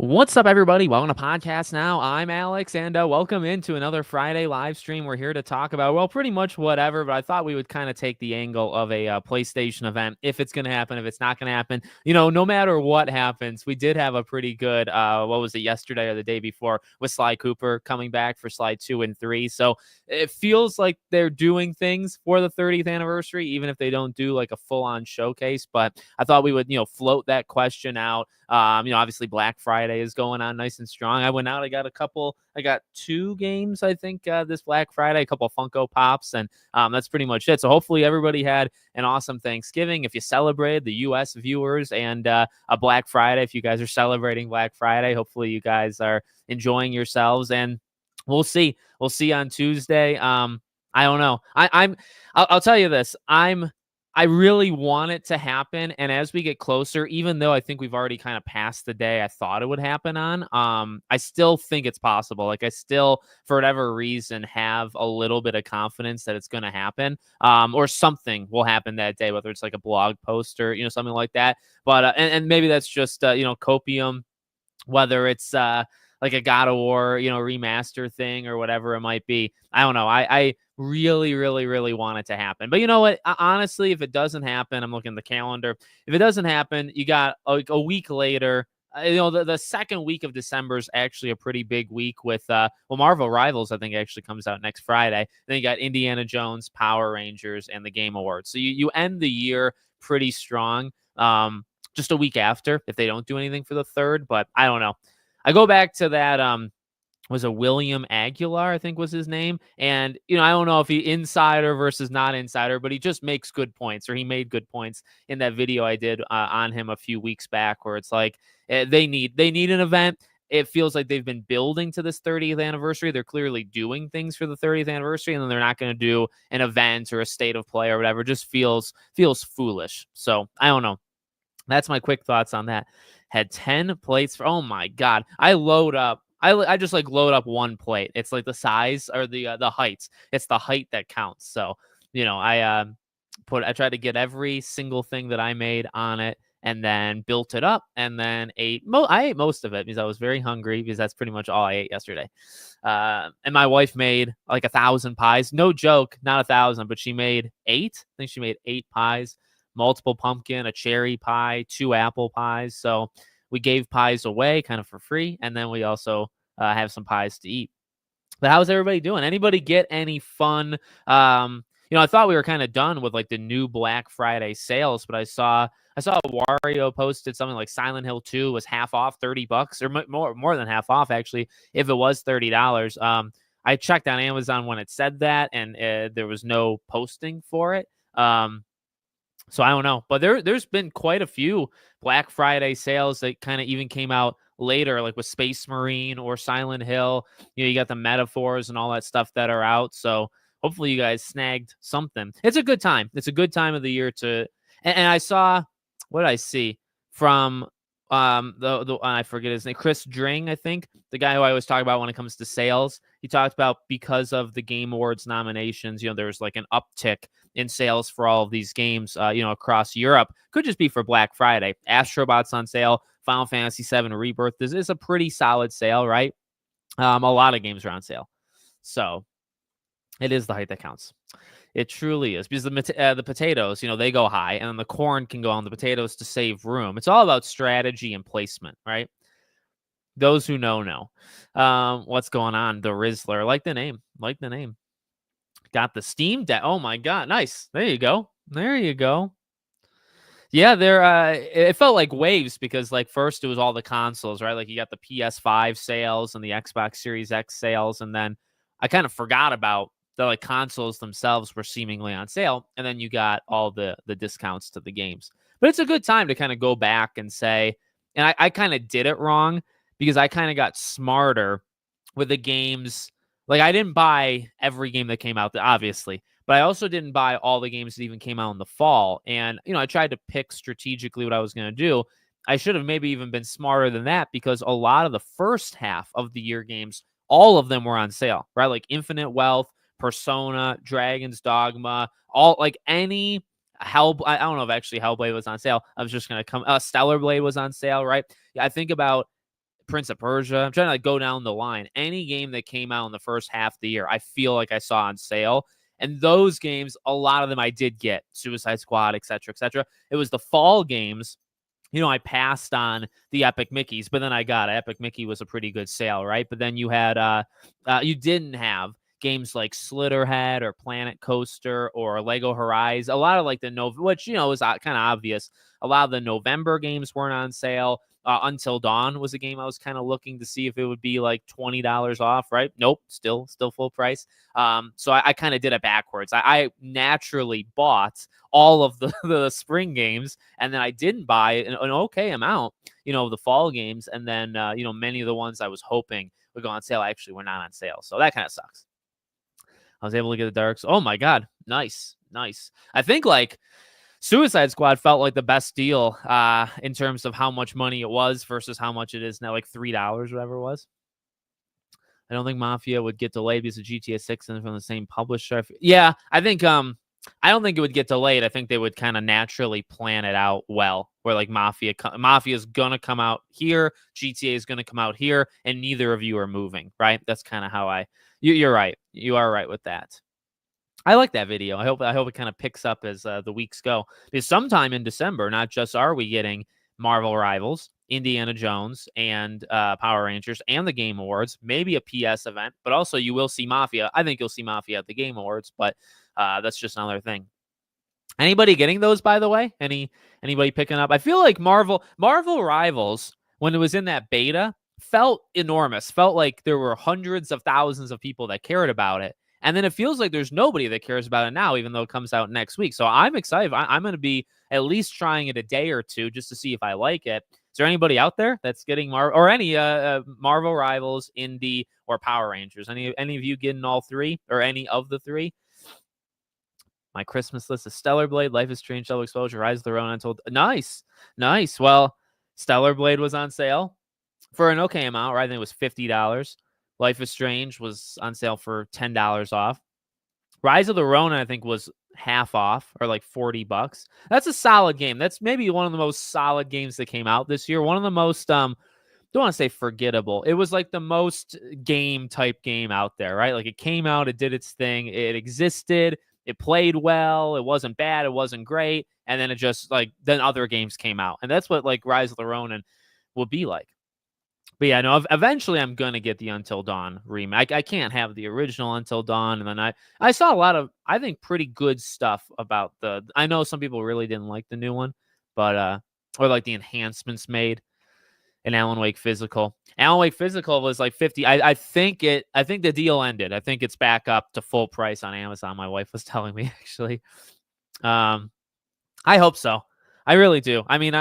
What's up, everybody? Welcome to Podcast Now. I'm Alex, and welcome into another Friday live stream. We're here to talk about, well, pretty much whatever, but I thought we would kind of take the angle of a PlayStation event, if it's going to happen, if it's not going to happen. No matter what happens, we did have a pretty good, what was it, yesterday or the day before, with Sly Cooper coming back for Sly 2 and 3. So it feels like they're doing things for the 30th anniversary, even if they don't do like a full-on showcase. But I thought we would, float that question out. Obviously Black Friday is going on nice and strong. I went out, I got 2 games, I think, this Black Friday, a couple of Funko Pops, and that's pretty much it. So hopefully everybody had an awesome Thanksgiving. If you celebrated, the US viewers, and a Black Friday, if you guys are celebrating Black Friday, hopefully you guys are enjoying yourselves, and we'll see. We'll see on Tuesday. I don't know. I'll tell you this. I really want it to happen, and as we get closer, even though I think we've already kind of passed the day I thought it would happen on, I still think it's possible. Like, I still, for whatever reason, have a little bit of confidence that it's going to happen, or something will happen that day, whether it's like a blog post or something like that. But and maybe that's just copium, whether it's like a God of War, remaster thing or whatever it might be. I don't know. I really, really, really want it to happen. But you know what? Honestly, if it doesn't happen, I'm looking at the calendar. If it doesn't happen, you got like a week later. The second week of December is actually a pretty big week with, Marvel Rivals, I think, actually comes out next Friday. Then you got Indiana Jones, Power Rangers, and the Game Awards. So you end the year pretty strong. Just a week after, if they don't do anything for the 3rd, but I don't know. I go back to that, was a William Aguilar, I think was his name. And, I don't know if he insider versus not insider, but he just makes good points, or he made good points in that video I did on him a few weeks back, where it's like they need an event. It feels like they've been building to this 30th anniversary. They're clearly doing things for the 30th anniversary, and then they're not going to do an event or a state of play or whatever. It just feels foolish. So I don't know. That's my quick thoughts on that. Had 10 plates for, oh my God. I just like load up one plate. It's like the size or the heights. It's the height that counts. So, I tried to get every single thing that I made on it, and then built it up, and then I ate most of it because I was very hungry, because that's pretty much all I ate yesterday. And my wife made like 1,000 pies. No joke, not 1,000, but she made 8. I think she made 8 pies. Multiple pumpkin, a cherry pie, 2 apple pies. So we gave pies away kind of for free, and then we also have some pies to eat. But how's everybody doing? Anybody get any fun? I thought we were kind of done with like the new Black Friday sales, but I saw Wario posted something like Silent Hill 2 was half off, $30, or more than half off, actually, if it was $30. I checked on Amazon when it said that, and there was no posting for it. So I don't know, but there's been quite a few Black Friday sales that kind of even came out later, like with Space Marine or Silent Hill. You got the metaphors and all that stuff that are out. So hopefully you guys snagged something. It's a good time. It's a good time of the year to. And I saw, what did I see from the I forget his name, Chris Dring, I think, the guy who I always talk about when it comes to sales. He talked about, because of the Game Awards nominations, there's like an uptick in sales for all of these games, across Europe. Could just be for Black Friday. Astrobot's on sale. Final Fantasy VII Rebirth. This is a pretty solid sale, right? A lot of games are on sale. So it is the height that counts. It truly is, because the potatoes, they go high, and then the corn can go on the potatoes to save room. It's all about strategy and placement, right? Those who know. What's going on? The Rizzler, like the name. Got the Steam Deck. Oh my God, nice. There you go. Yeah, it felt like waves, because like first it was all the consoles, right? Like you got the PS5 sales and the Xbox Series X sales, and then I kind of forgot about the like consoles themselves were seemingly on sale, and then you got all the discounts to the games. But it's a good time to kind of go back and say, and I kind of did it wrong, because I kind of got smarter with the games. Like, I didn't buy every game that came out, obviously, but I also didn't buy all the games that even came out in the fall. And, I tried to pick strategically what I was going to do. I should have maybe even been smarter than that, because a lot of the first half of the year games, all of them were on sale, right? Like Infinite Wealth, Persona, Dragon's Dogma, all, like, any Hell. I don't know if actually Hellblade was on sale. I was just going to come. Stellar Blade was on sale, right? Yeah, I think about Prince of Persia. I'm trying to like go down the line. Any game that came out in the first half of the year, I feel like I saw on sale. And those games, a lot of them I did get. Suicide Squad, et cetera, et cetera. It was the fall games. I passed on the Epic Mickeys, but then I got it. Epic Mickey was a pretty good sale, right? But then you had, you didn't have games like Slitterhead or Planet Coaster or Lego Horizon. A lot of like which, is kind of obvious. A lot of the November games weren't on sale. Until Dawn was a game I was kind of looking to see if it would be like $20 off, right? Nope, still full price. So I kind of did it backwards. I naturally bought all of the spring games, and then I didn't buy an okay amount, the fall games, and then many of the ones I was hoping would go on sale actually were not on sale. So that kind of sucks. I was able to get the Darks. Oh my god, nice. I think like Suicide Squad felt like the best deal in terms of how much money it was versus how much it is now, like $3, whatever it was. I don't think Mafia would get delayed because of GTA 6 and from the same publisher. Yeah, I think I don't think it would get delayed. I think they would kind of naturally plan it out well, where like Mafia is gonna come out here, GTA is gonna come out here, and neither of you are moving, right? That's kind of how you're right. You are right with that. I like that video. I hope it kind of picks up as the weeks go. Because sometime in December, not just are we getting Marvel Rivals, Indiana Jones, and Power Rangers, and the Game Awards, maybe a PS event, but also you will see Mafia. I think you'll see Mafia at the Game Awards, but that's just another thing. Anybody getting those, by the way? Anybody picking up? I feel like Marvel Rivals, when it was in that beta, felt enormous. Felt like there were hundreds of thousands of people that cared about it. And then it feels like there's nobody that cares about it now, even though it comes out next week. So I'm excited. I'm going to be at least trying it a day or two just to see if I like it. Is there anybody out there that's getting any Marvel Rivals, Indie, or Power Rangers? Any of you getting all three or any of the three? My Christmas list is Stellar Blade, Life is Strange, Double Exposure, Rise of the Ronin Untold. Nice. Well, Stellar Blade was on sale for an okay amount, right? I think it was $50. Life is Strange was on sale for $10 off. Rise of the Ronin, I think, was half off or like $40. That's a solid game. That's maybe one of the most solid games that came out this year. One of the most, don't want to say forgettable. It was like the most game type game out there, right? Like it came out, it did its thing, it existed, it played well, it wasn't bad, it wasn't great, and then it just like then other games came out, and that's what like Rise of the Ronin will be like. But yeah, no, eventually I'm going to get the Until Dawn remake. I can't have the original Until Dawn. And then I saw a lot of, I think, pretty good stuff about I know some people really didn't like the new one, but, or like the enhancements made in Alan Wake Physical. Alan Wake Physical was like 50. I think the deal ended. I think it's back up to full price on Amazon. My wife was telling me actually. I hope so. I really do. I mean,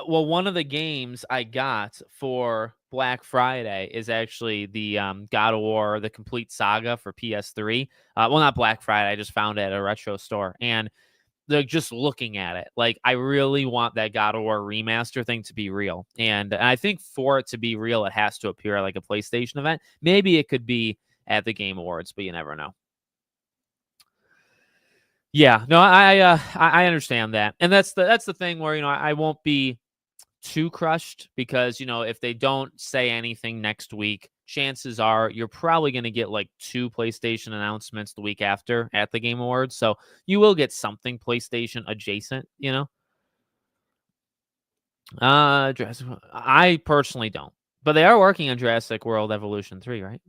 well, one of the games I got for Black Friday is actually the God of War, the complete saga for PS3. Well, not Black Friday. I just found it at a retro store. And they're just looking at it. Like, I really want that God of War remaster thing to be real. And I think for it to be real, it has to appear at like a PlayStation event. Maybe it could be at the Game Awards, but you never know. Yeah, no, I understand that. And that's the thing where, I won't be too crushed because, if they don't say anything next week, chances are you're probably going to get like 2 PlayStation announcements the week after at the Game Awards. So you will get something PlayStation adjacent, Jurassic, I personally don't, but they are working on Jurassic World Evolution 3, right?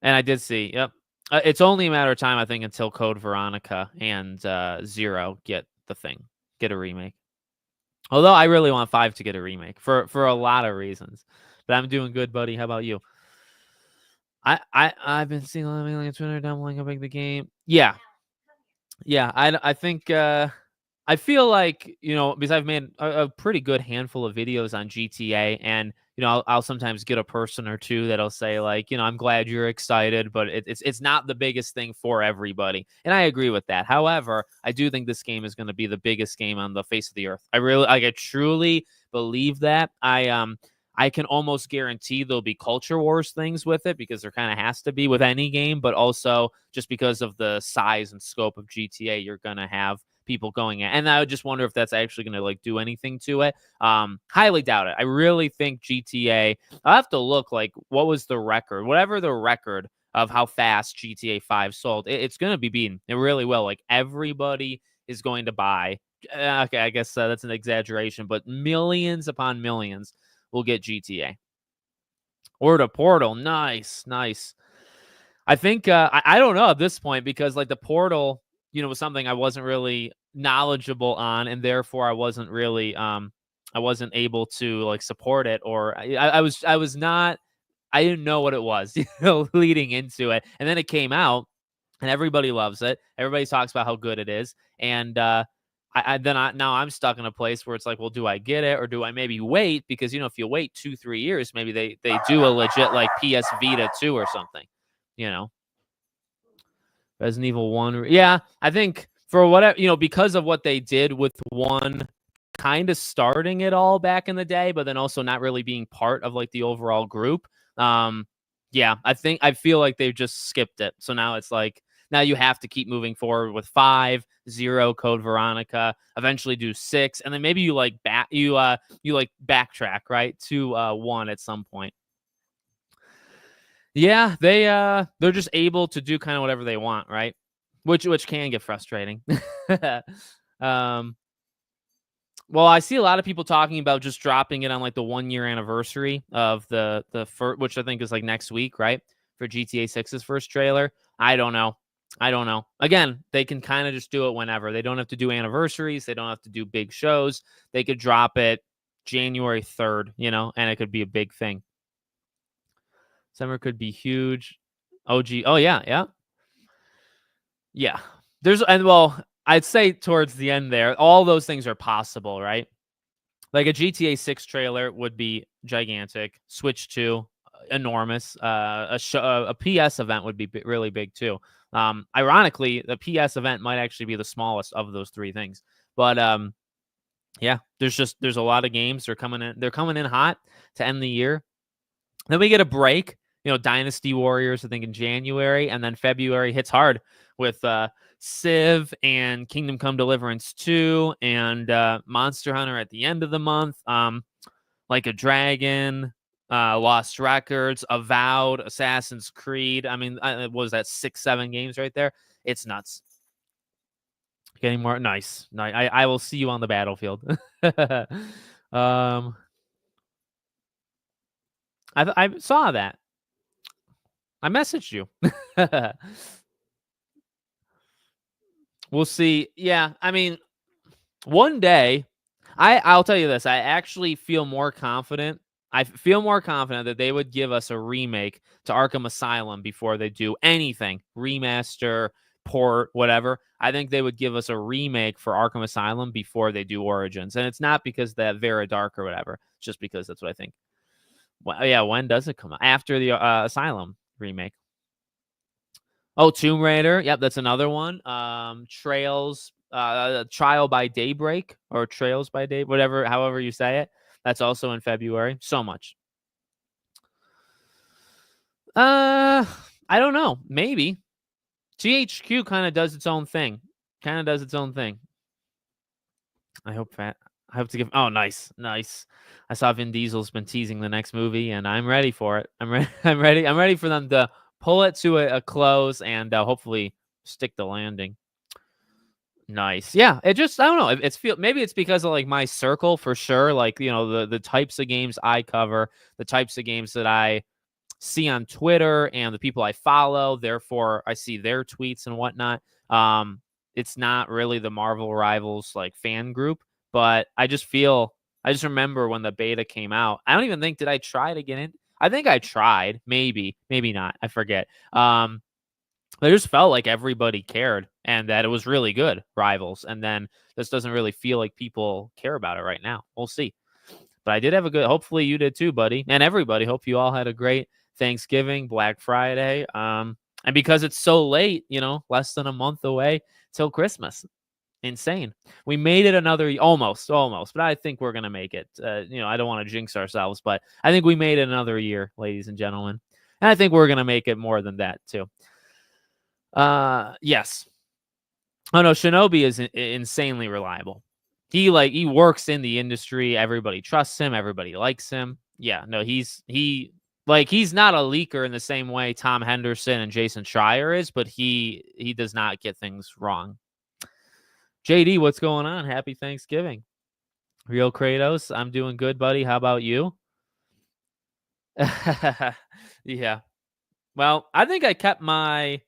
And I did see, yep. It's only a matter of time, I think, until Code Veronica and Zero get a remake. Although I really want 5 to get a remake for a lot of reasons. But I'm doing good, buddy. How about you? I've been seeing a lot of on Twitter downloading how big the game. Yeah. I think I feel like, because I've made a pretty good handful of videos on GTA, and I'll sometimes get a person or two that'll say like, I'm glad you're excited, but it's not the biggest thing for everybody. And I agree with that. However, I do think this game is going to be the biggest game on the face of the earth. I truly believe that. I can almost guarantee there'll be culture wars things with it because there kind of has to be with any game, but also just because of the size and scope of GTA, you're going to have people going in. And I would just wonder if that's actually going to like do anything to it. Highly doubt it. I really think GTA, I'll have to look like what was the record, whatever the record of how fast GTA 5 sold. It's going to be beaten. It really will. Like everybody is going to buy. Okay, I guess that's an exaggeration, but millions upon millions will get GTA. Or the Portal. Nice, nice. I think I don't know at this point because like the Portal, was something I wasn't really knowledgeable on, and therefore I wasn't able to like support it, or I was not, I didn't know what it was, leading into it, and then it came out, and everybody loves it. Everybody talks about how good it is, and now I'm stuck in a place where it's like, well, do I get it or do I maybe wait? Because if you wait 2-3 years, maybe they do a legit like PS Vita 2 or something, you know. Resident Evil 1. Yeah, I think for whatever, because of what they did with 1 kind of starting it all back in the day, but then also not really being part of like the overall group. Yeah, I feel like they've just skipped it. So now it's like, now you have to keep moving forward with 5, 0, Code Veronica, eventually do 6, and then maybe you like backtrack, right, to 1 at some point. Yeah, they're just able to do kind of whatever they want, right? Which can get frustrating. Well, I see a lot of people talking about just dropping it on like the 1-year anniversary of the first, which I think is like next week, right? For GTA 6's first trailer. I don't know. Again, they can kind of just do it whenever. They don't have to do anniversaries. They don't have to do big shows. They could drop it January 3rd, and it could be a big thing. Summer could be huge. OG. Oh, yeah. Yeah. Yeah. I'd say towards the end there, all those things are possible, right? Like a GTA 6 trailer would be gigantic. Switch 2, enormous. A PS event would be really big too. Ironically, the PS event might actually be the smallest of those 3 things. But yeah, there's a lot of games. They're coming in hot to end the year. Then we get a break. Dynasty Warriors, I think, in January, and then February hits hard with Civ and Kingdom Come Deliverance 2 and Monster Hunter at the end of the month. Like a Dragon, Lost Records, Avowed, Assassin's Creed. I mean, what was that, 6-7 games right there? It's nuts. Getting more nice. I will see you on the battlefield. I saw that. I messaged you. We'll see. Yeah, I mean, one day, I'll tell you this. I actually feel more confident. I feel more confident that they would give us a remake to Arkham Asylum before they do anything, remaster, port, whatever. I think they would give us a remake for Arkham Asylum before they do Origins, and it's not because that Vera Dark or whatever. It's just because that's what I think. Well, yeah, when does it come out? After the Asylum remake. Oh, Tomb Raider. Yep, that's another one. Trails, Trial by Daybreak or Trails by Day, however you say it. That's also in February. So much. I don't know. Maybe. GHQ kind of does its own thing. I hope to give. Oh, nice. I saw Vin Diesel's been teasing the next movie, and I'm ready for it. I'm ready for them to pull it to a close and hopefully stick the landing. Nice. Yeah. I don't know. Maybe it's because of like my circle for sure. Like, the types of games I cover, the types of games that I see on Twitter and the people I follow. Therefore, I see their tweets and whatnot. It's not really the Marvel Rivals like fan group, but I just remember when the beta came out. I don't even think, did I try to get in? I think I tried, maybe not. I forget. I just felt like everybody cared and that it was really good, Rivals. And then this doesn't really feel like people care about it right now. We'll see. But I did have hopefully you did too, buddy. And everybody, hope you all had a great Thanksgiving, Black Friday. And because it's so late, less than a month away till Christmas. Insane. We made it almost, but I think we're going to make it. I don't want to jinx ourselves, but I think we made it another year, ladies and gentlemen. And I think we're going to make it more than that too. Yes. Oh no, Shinobi is insanely reliable. He works in the industry. Everybody trusts him. Everybody likes him. Yeah, no, he's not a leaker in the same way Tom Henderson and Jason Schreier is, but he does not get things wrong. JD, what's going on? Happy Thanksgiving. Real Kratos, I'm doing good, buddy. How about you? Yeah. Well, I think I kept my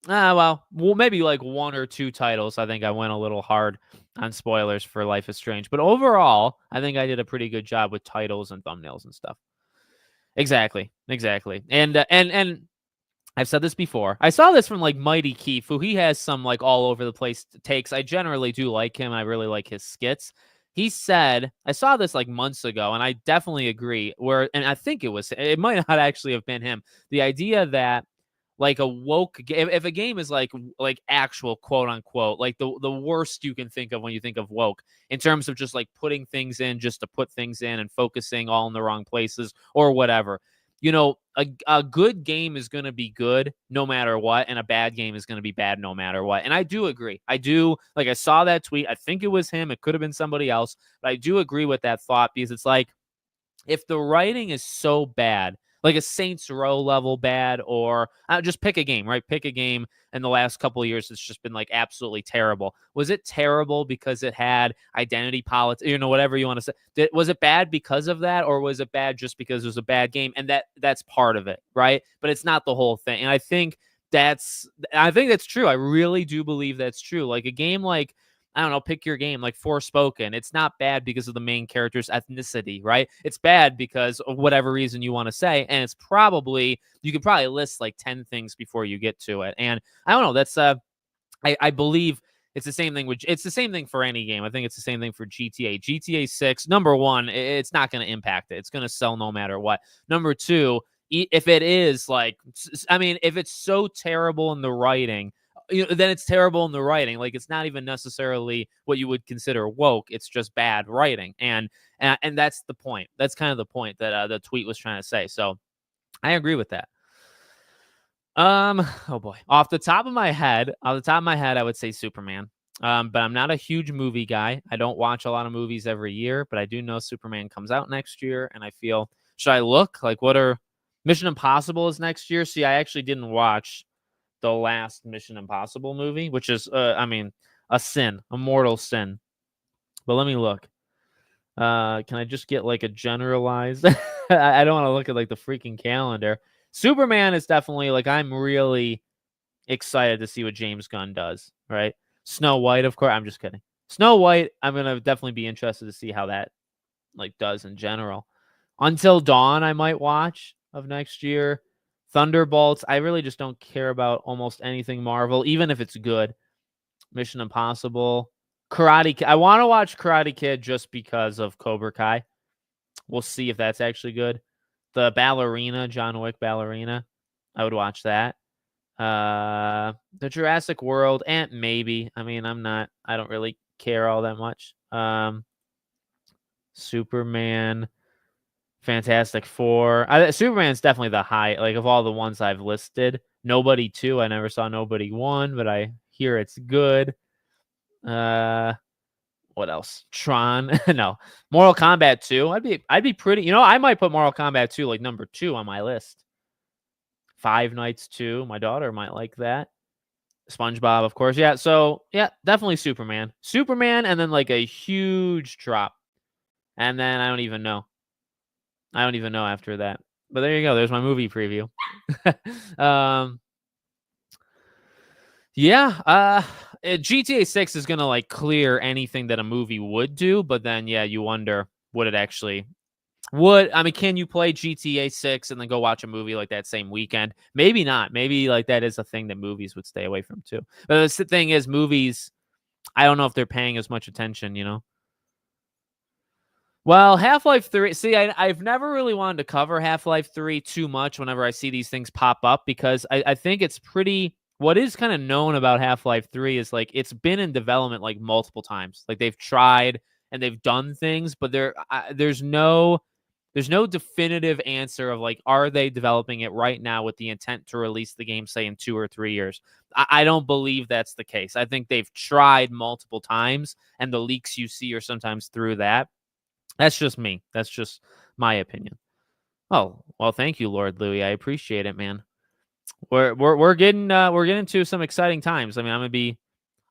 maybe like one or two titles. I think I went a little hard on spoilers for Life is Strange, but overall, I think I did a pretty good job with titles and thumbnails and stuff. Exactly, and I've said this before. I saw this from like Mighty Keith, who he has some like all over the place takes. I generally do like him. I really like his skits. He said, I saw this like months ago, and I definitely agree. And I think it might not actually have been him. The idea that like a woke if a game is like actual quote unquote like the worst you can think of when you think of woke in terms of just like putting things in just to put things in and focusing all in the wrong places or whatever, a good game is going to be good no matter what, and a bad game is going to be bad no matter what. And I do agree. I saw that tweet. I think it was him. It could have been somebody else, but I do agree with that thought, because it's like, if the writing is so bad, like a Saints Row level bad, or just pick a game, right? Pick a game in the last couple of years it's just been like absolutely terrible. Was it terrible because it had identity politics, whatever you want to say? Was it bad because of that, or was it bad just because it was a bad game? And that's part of it, right? But it's not the whole thing. And I think that's true. I really do believe that's true. Like a game like, I don't know, pick your game, like Forspoken. It's not bad because of the main character's ethnicity, right? It's bad because of whatever reason you want to say. And you could probably list like 10 things before you get to it. And I don't know, that's, I believe it's the same thing it's the same thing for any game. I think it's the same thing for GTA 6. Number one, it's not going to impact it. It's going to sell no matter what. Number two, if it is like, I mean, if it's so terrible in the writing, then it's terrible in the writing. Like, it's not even necessarily what you would consider woke. It's just bad writing. And that's the point. That's kind of the point that the tweet was trying to say. So I agree with that. Oh boy. Off the top of my head, I would say Superman. But I'm not a huge movie guy. I don't watch a lot of movies every year, but I do know Superman comes out next year. And I feel, should I look like Mission Impossible is next year? See, I actually didn't watch the last Mission Impossible movie, which is, a sin, a mortal sin. But let me look. Can I just get like a generalized? I don't want to look at like the freaking calendar. Superman is definitely like, I'm really excited to see what James Gunn does, right? Snow White, of course. I'm just kidding. Snow White, I'm going to definitely be interested to see how that like does in general. Until Dawn, I might watch of next year. Thunderbolts, I really just don't care about almost anything Marvel, even if it's good. Mission Impossible. Karate Kid. I want to watch Karate Kid just because of Cobra Kai. We'll see if that's actually good. The Ballerina, John Wick Ballerina. I would watch that. The Jurassic World, and maybe. I mean, I don't really care all that much. Superman. Fantastic Four. Superman's definitely the high, like, of all the ones I've listed. Nobody 2. I never saw Nobody 1, but I hear it's good. What else? Tron. No. Mortal Kombat 2. I'd be pretty, I might put Mortal Kombat 2 like number 2 on my list. Five Nights 2. My daughter might like that. SpongeBob, of course. Yeah, so yeah, definitely Superman. Superman, and then like a huge drop. And then I don't even know after that. But there you go. There's my movie preview. Yeah. GTA 6 is gonna like clear anything that a movie would do, but then yeah, you wonder, would it actually can you play GTA 6 and then go watch a movie like that same weekend? Maybe not. Maybe like that is a thing that movies would stay away from too. But the thing is, movies, I don't know if they're paying as much attention. Well, Half-Life 3, see, I've never really wanted to cover Half-Life 3 too much whenever I see these things pop up, because I think it's what is kind of known about Half-Life 3 is like it's been in development like multiple times. Like they've tried and they've done things, but there's no There's no definitive answer of like, are they developing it right now with the intent to release the game, say, in 2 or 3 years? I don't believe that's the case. I think they've tried multiple times, and the leaks you see are sometimes through that. That's just me. That's just my opinion. Oh, well, thank you, Lord Louis. I appreciate it, man. We're getting to some exciting times. I mean,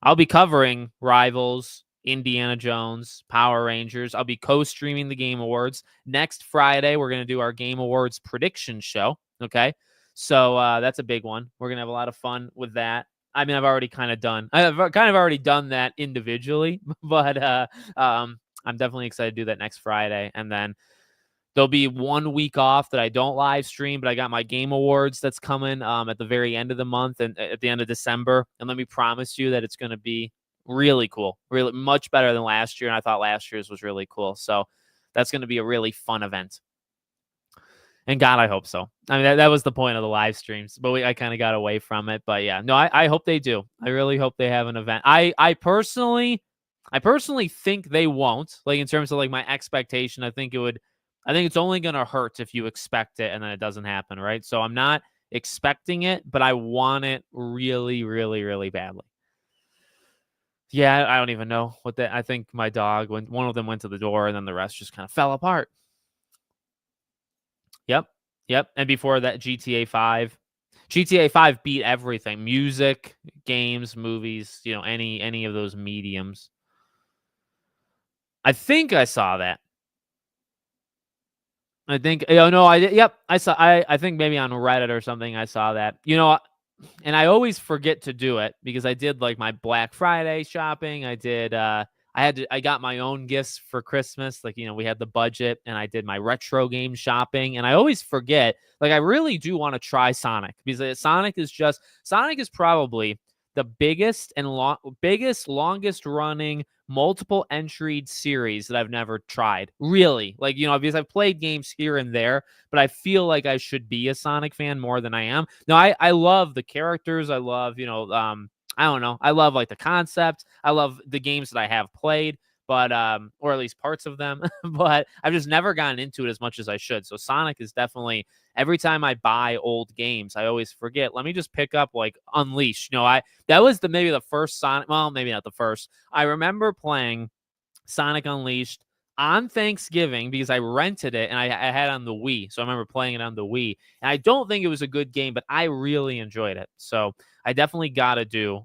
I'll be covering Rivals, Indiana Jones, Power Rangers. I'll be co-streaming the Game Awards. Next Friday, we're going to do our Game Awards prediction show. Okay. So that's a big one. We're going to have a lot of fun with that. I mean, I've kind of already done that individually, but I'm definitely excited to do that next Friday. And then there'll be 1 week off that I don't live stream, but I got my Game Awards that's coming at the very end of the month and at the end of December. And let me promise you that it's going to be really cool, really much better than last year. And I thought last year's was really cool. So that's going to be a really fun event. And God, I hope so. I mean, that was the point of the live streams, but I kind of got away from it. But yeah, no, I hope they do. I really hope they have an event. I personally think they won't. Like in terms of like my expectation, I think it's only going to hurt if you expect it and then it doesn't happen, right? So I'm not expecting it, but I want it really, really, really badly. Yeah, I don't even know what that. I think my dog, when one of them went to the door, and then the rest just kind of fell apart. Yep. Yep. And before that, GTA 5. GTA 5 beat everything. Music, games, movies, any of those mediums. I think I saw that. I think no, I did. Yep, I saw I think maybe on Reddit or something I saw that. And I always forget to do it because I did like my Black Friday shopping. I got my own gifts for Christmas. Like, we had the budget and I did my retro game shopping. And I always forget, like, I really do want to try Sonic because Sonic is probably the biggest longest running multiple entried series that I've never tried. Really. Like, because I've played games here and there, but I feel like I should be a Sonic fan more than I am. No, I love the characters. I love, I don't know. I love like the concept. I love the games that I have played, but or at least parts of them, but I've just never gotten into it as much as I should. So Sonic is definitely, every time I buy old games, I always forget, let me just pick up like Unleashed. That was maybe the first Sonic, well, maybe not the first. I remember playing Sonic Unleashed on Thanksgiving because I rented it and I had it on the Wii. So I remember playing it on the Wii. And I don't think it was a good game, but I really enjoyed it. So I definitely gotta do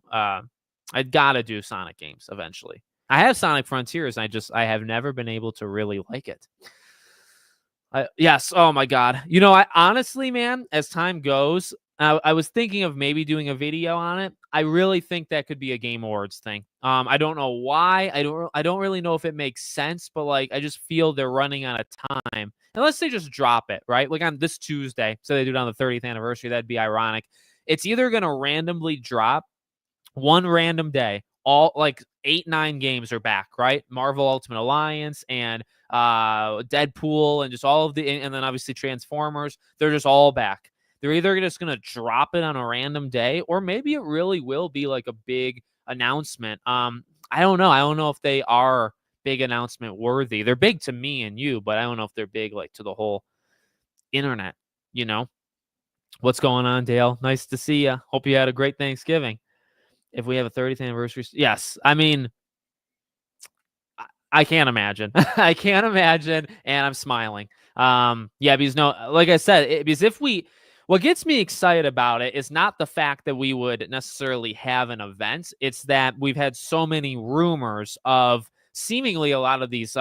Sonic games eventually. I have Sonic Frontiers, and I have never been able to really like it. Yes. Oh my God. I honestly, man, as time goes, I was thinking of maybe doing a video on it. I really think that could be a Game Awards thing. I don't know why. I don't really know if it makes sense, but like I just feel they're running out of time. Unless they just drop it, right? Like on this Tuesday, so they do it on the 30th anniversary. That'd be ironic. It's either gonna randomly drop one random day, all like 8-9 games are back, right? Marvel Ultimate Alliance and Deadpool and just all of and then obviously Transformers. They're just all back. They're either just gonna drop it on a random day, or maybe it really will be like a big announcement. I don't know. I don't know if they are big announcement worthy. They're big to me and you, but I don't know if they're big like to the whole internet. What's going on, Dale? Nice to see you. Hope you had a great Thanksgiving. If we have a 30th anniversary, yes. I mean, I can't imagine. I can't imagine, and I'm smiling. Yeah, because like I said, what gets me excited about it is not the fact that we would necessarily have an event. It's that we've had so many rumors of seemingly a lot of these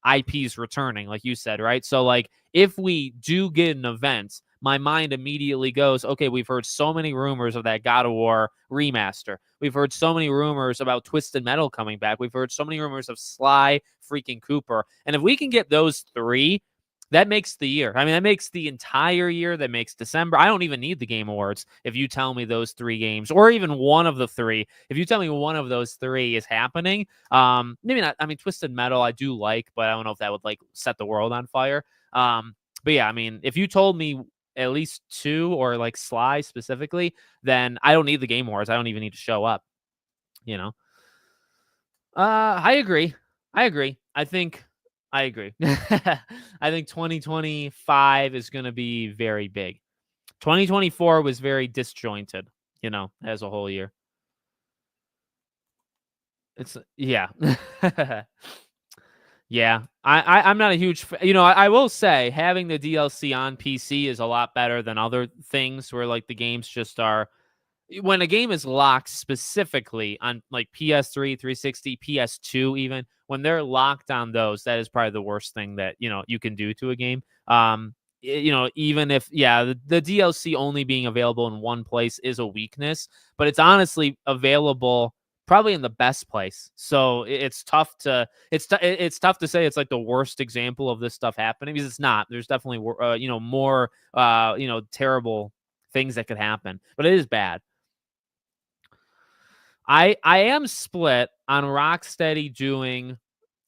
IPs returning, like you said, right? So like if we do get an event, my mind immediately goes, okay, we've heard so many rumors of that God of War remaster. We've heard so many rumors about Twisted Metal coming back. We've heard so many rumors of Sly freaking Cooper. And if we can get those three, that makes the year. I mean, that makes the entire year. That makes December. I don't even need the Game Awards if you tell me those three games, or even one of the three. If you tell me one of those three is happening, maybe not. I mean, Twisted Metal I do like, but I don't know if that would like set the world on fire. But yeah, I mean, if you told me at least two, or like Sly specifically, then I don't need the Game Awards. I don't even need to show up. I agree. I think I agree. I think 2025 is going to be very big. 2024 was very disjointed, as a whole year. It's yeah. Yeah. I'm not a huge I will say having the DLC on PC is a lot better than other things where like the games just are when a game is locked specifically on like PS3, 360, PS2 even, when they're locked on those, that is probably the worst thing that, you can do to a game. Even if the DLC only being available in one place is a weakness, but it's honestly available probably in the best place. So it's tough to it's tough to say it's like the worst example of this stuff happening because it's not. There's definitely more terrible things that could happen, but it is bad. I am split on Rocksteady doing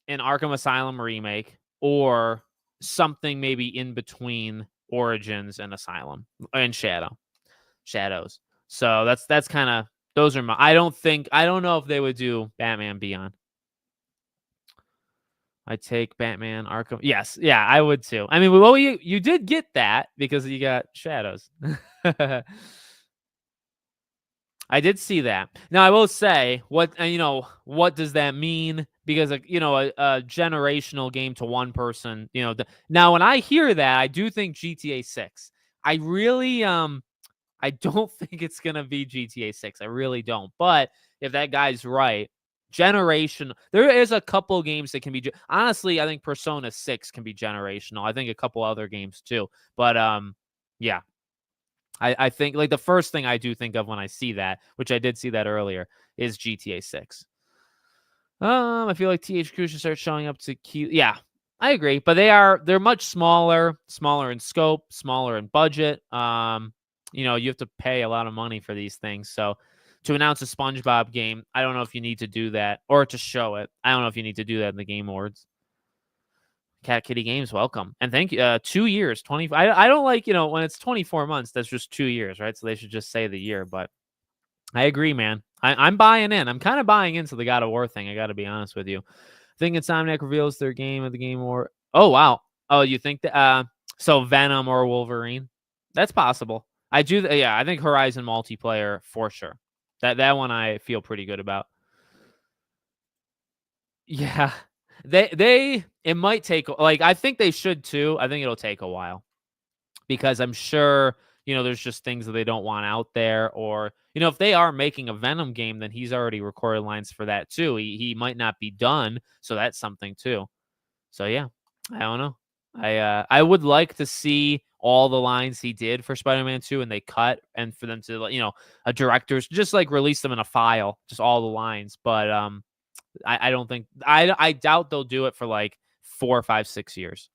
an Arkham Asylum remake or something maybe in between Origins and Asylum and Shadows. So that's kind of those are my. I don't know if they would do Batman Beyond. I take Batman Arkham. Yes, yeah, I would too. I mean, well, you did get that because you got Shadows. I did see that. Now I will say what does that mean? Because a generational game to one person, now when I hear that, I do think GTA 6. I really I don't think it's gonna be GTA 6. I really don't. But if that guy's right, there is a couple games that can be honestly, I think Persona 6 can be generational. I think a couple other games too. But yeah, I think like the first thing I do think of when I see that, which I did see that earlier, is GTA 6. I feel like THQ should start showing up to key. Yeah, I agree, but they're much smaller in scope, smaller in budget. You have to pay a lot of money for these things. So to announce a SpongeBob game, I don't know if you need to do that or to show it. I don't know if you need to do that in the Game Awards. Cat Kitty Games, welcome. And thank you. 2 years, 20. I don't like, when it's 24 months, that's just 2 years, right? So they should just say the year. But I agree, man. I'm buying in. I'm kind of buying into the God of War thing. I got to be honest with you. I think Insomniac reveals their game of the Game War. Oh, wow. Oh, you think that? So Venom or Wolverine? That's possible. I do. Yeah, I think Horizon multiplayer for sure. That one I feel pretty good about. Yeah. It might take like I think they should too. I think it'll take a while because I'm sure, there's just things that they don't want out there or, if they are making a Venom game, then he's already recorded lines for that too. He might not be done, so that's something too. So yeah, I don't know. I would like to see all the lines he did for Spider-Man 2 and they cut and for them to, a director's just like release them in a file, just all the lines, but I don't think I doubt they'll do it for like 4, 5, 6 years.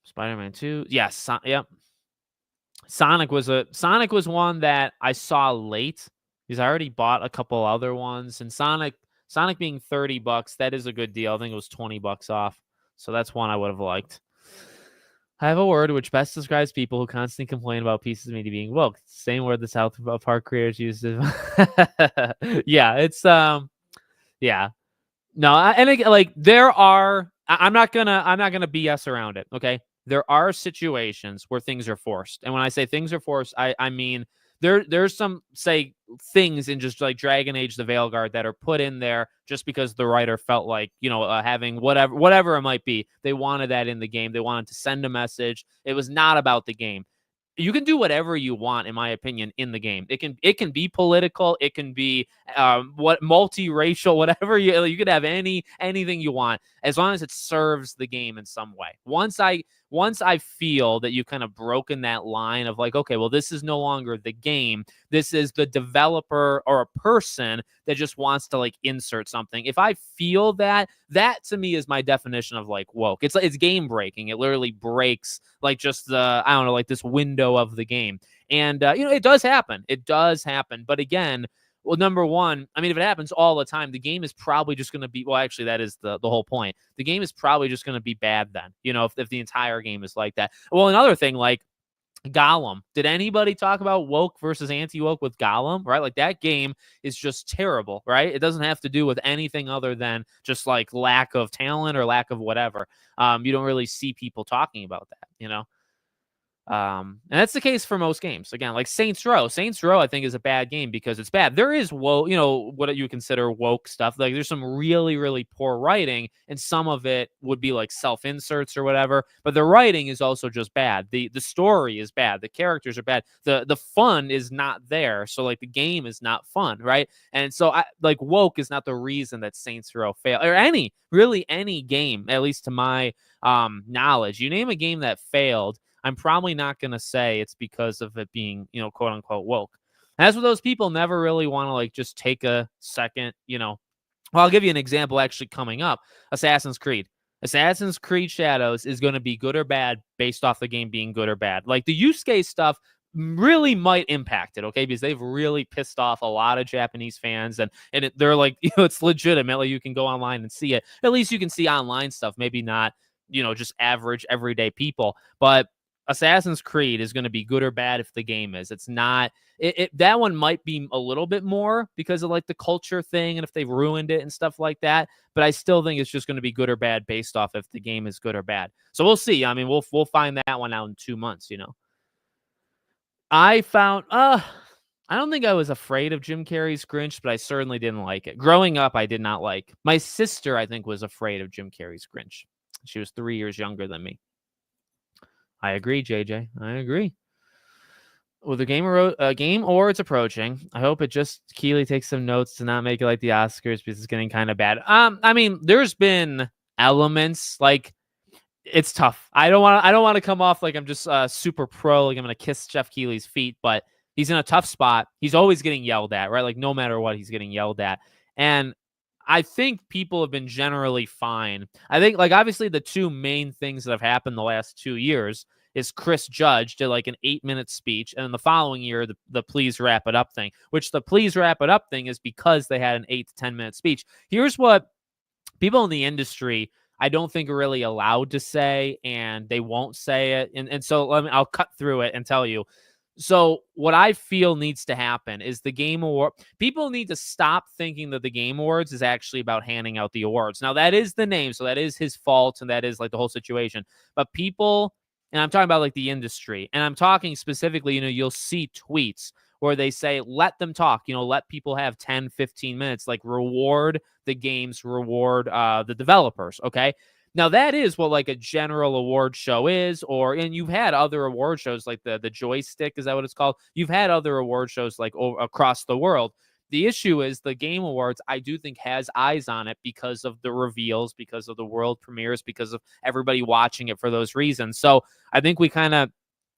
Spider-Man 2. Yes. Yep. Sonic was one that I saw late because I already bought a couple other ones. And Sonic being $30, that is a good deal. I think it was $20 off. So that's one I would have liked. I have a word which best describes people who constantly complain about pieces of media being woke. Same word the South Park creators use. Yeah, it's yeah. No, and again, like there are. I'm not gonna BS around it. Okay, there are situations where things are forced, and when I say things are forced, I mean there's some say things in just like Dragon Age: The Veilguard that are put in there just because the writer felt like having whatever it might be. They wanted that in the game. They wanted to send a message. It was not about the game. You can do whatever you want, in my opinion, in the game. It can be political. It can be multiracial, whatever you could have anything you want as long as it serves the game in some way. Once I feel that you've kind of broken that line of like, okay, well, this is no longer the game. This is the developer or a person that just wants to like insert something. If I feel that to me is my definition of like woke. It's game breaking. It literally breaks like just the, I don't know, like this window of the game. And, it does happen. It does happen. But again, well, number one, I mean, if it happens all the time, the game is probably just going to be, well, actually, that is the whole point. The game is probably just going to be bad then, if the entire game is like that. Well, another thing, like, Gollum. Did anybody talk about woke versus anti-woke with Gollum, right? Like that game is just terrible, right? It doesn't have to do with anything other than just like lack of talent or lack of whatever. You don't really see people talking about that, you know? And that's the case for most games. Again, like Saints Row. Saints Row, I think, is a bad game because it's bad. There is woke, what you consider woke stuff. Like there's some really, really poor writing, and some of it would be like self-inserts or whatever. But the writing is also just bad. The story is bad. The characters are bad. The fun is not there. So like the game is not fun, right? And so I like woke is not the reason that Saints Row failed or any game, at least to my knowledge. You name a game that failed, I'm probably not going to say it's because of it being, quote unquote woke. And that's what those people never really want to like just take a second, Well, I'll give you an example actually coming up. Assassin's Creed. Assassin's Creed Shadows is going to be good or bad based off the game being good or bad. Like the Yusuke stuff really might impact it, okay? Because they've really pissed off a lot of Japanese fans, and they're like, it's legitimately you can go online and see it. At least you can see online stuff, maybe not, just average everyday people. But Assassin's Creed is going to be good or bad if the game is. It's not. That one might be a little bit more because of like the culture thing and if they've ruined it and stuff like that. But I still think it's just going to be good or bad based off if the game is good or bad. So we'll see. I mean, we'll find that one out in 2 months. I found. I don't think I was afraid of Jim Carrey's Grinch, but I certainly didn't like it. Growing up, I did not like. My sister, I think, was afraid of Jim Carrey's Grinch. She was 3 years younger than me. I agree, JJ. I agree. With the game awards approaching, I hope Keeley takes some notes to not make it like the Oscars because it's getting kind of bad. I mean, there's been elements like it's tough. I don't want to come off like I'm just super pro, like I'm gonna kiss Jeff Keeley's feet, but he's in a tough spot. He's always getting yelled at, right? Like no matter what, he's getting yelled at, and I think people have been generally fine. I think like obviously the two main things that have happened the last 2 years is Chris Judge did like an 8-minute speech, and then the following year the please wrap it up thing, which the please wrap it up thing is because they had an 8 to 10-minute speech. Here's what people in the industry I don't think are really allowed to say, and they won't say it. And so I'll cut through it and tell you. So what I feel needs to happen is the Game Award. People need to stop thinking that the Game Awards is actually about handing out the awards. Now that is the name, so that is his fault, and that is like the whole situation. But people, and I'm talking about like the industry, and I'm talking specifically, you'll see tweets where they say, let them talk, let people have 10, 15 minutes, like reward the games, reward the developers. Okay. Now that is what like a general award show is, and you've had other award shows like the joystick, is that what it's called? You've had other award shows like across the world. The issue is the Game Awards, I do think, has eyes on it because of the reveals, because of the world premieres, because of everybody watching it for those reasons. So I think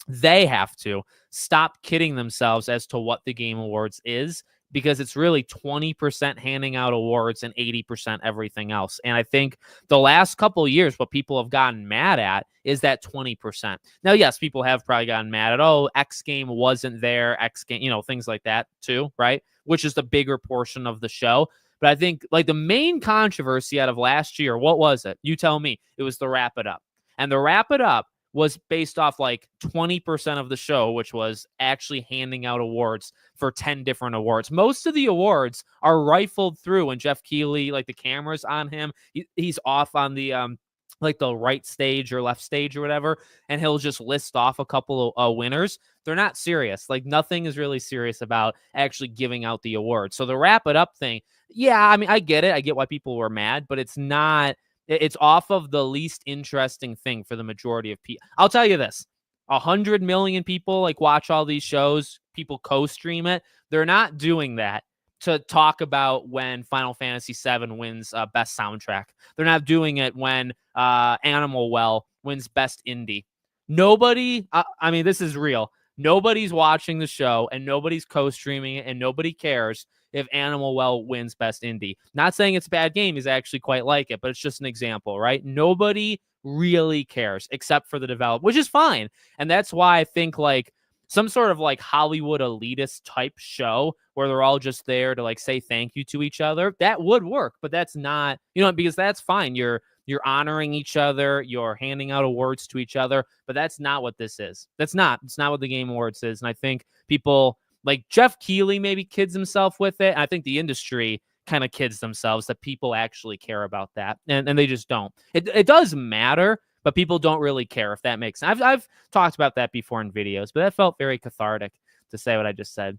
they have to stop kidding themselves as to what the Game Awards is, because it's really 20% handing out awards and 80% everything else. And I think the last couple of years, what people have gotten mad at is that 20%. Now, yes, people have probably gotten mad at, X game wasn't there, X game, things like that too, right? Which is the bigger portion of the show. But I think like the main controversy out of last year, what was it? You tell me. It was the Wrap It Up. And the Wrap It Up was based off like 20% of the show, which was actually handing out awards for 10 different awards. Most of the awards are rifled through, and Jeff Keighley, like the camera's on him. He's off on the like the right stage or left stage or whatever, and he'll just list off a couple of winners. They're not serious. Like nothing is really serious about actually giving out the awards. So the Wrap It Up thing, yeah, I mean, I get it. I get why people were mad, but it's not. It's off of the least interesting thing for the majority of people. I'll tell you this. 100 million people like watch all these shows. People co-stream it. They're not doing that to talk about when Final Fantasy VII wins best soundtrack. They're not doing it when Animal Well wins best indie. Nobody, I mean, this is real. Nobody's watching the show, and nobody's co-streaming it, and nobody cares if Animal Well wins best indie. Not saying it's a bad game. He's actually quite like it, but it's just an example, right? Nobody really cares except for the developer, which is fine. And that's why I think like some sort of like Hollywood elitist type show where they're all just there to like say thank you to each other, that would work. But that's not, because that's fine. You're honoring each other, you're handing out awards to each other, but that's not what this is. It's not what the Game Awards is. And I think people like Jeff Keighley maybe kids himself with it. I think the industry kind of kids themselves that people actually care about that. And they just don't. It does matter, but people don't really care, if that makes sense. I've talked about that before in videos, but that felt very cathartic to say what I just said.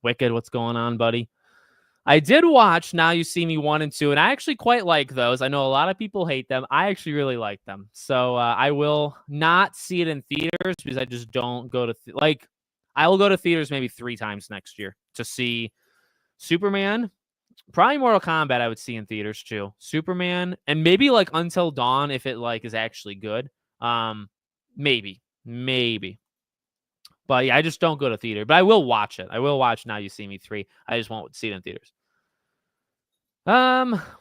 Wicked, what's going on, buddy? I did watch Now You See Me 1 and 2, and I actually quite like those. I know a lot of people hate them. I actually really like them. So I will not see it in theaters because I just don't go to, I will go to theaters maybe 3 times next year to see Superman. Probably Mortal Kombat I would see in theaters too. Superman, and maybe like Until Dawn if it like is actually good. Maybe. But yeah, I just don't go to theater. But I will watch it. I will watch Now You See Me 3. I just won't see it in theaters.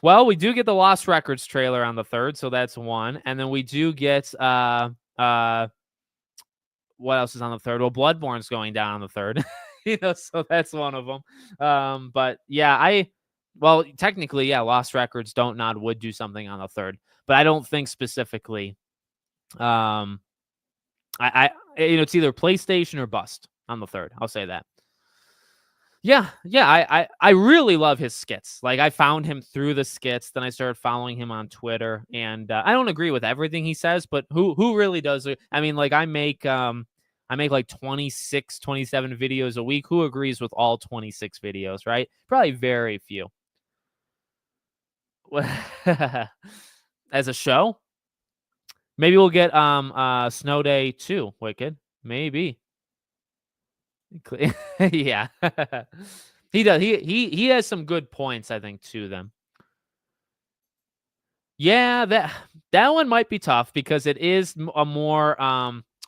Well, we do get the Lost Records trailer on the 3rd, so that's one. And then we do get what else is on the 3rd? Well, Bloodborne's going down on the 3rd. So that's one of them. But yeah, well, technically, yeah, Lost Records Don't Nod would do something on the 3rd, but I don't think specifically. It's either PlayStation or bust on the 3rd. I'll say that. Yeah. I really love his skits. Like I found him through the skits, then I started following him on Twitter, and I don't agree with everything he says, but who really does? I mean, like I make like 26, 27 videos a week. Who agrees with all 26 videos, right? Probably very few. As a show, maybe we'll get Snow Day 2, Wicked. Maybe. Yeah. He does. He has some good points, I think, to them. Yeah, that one might be tough because it is a more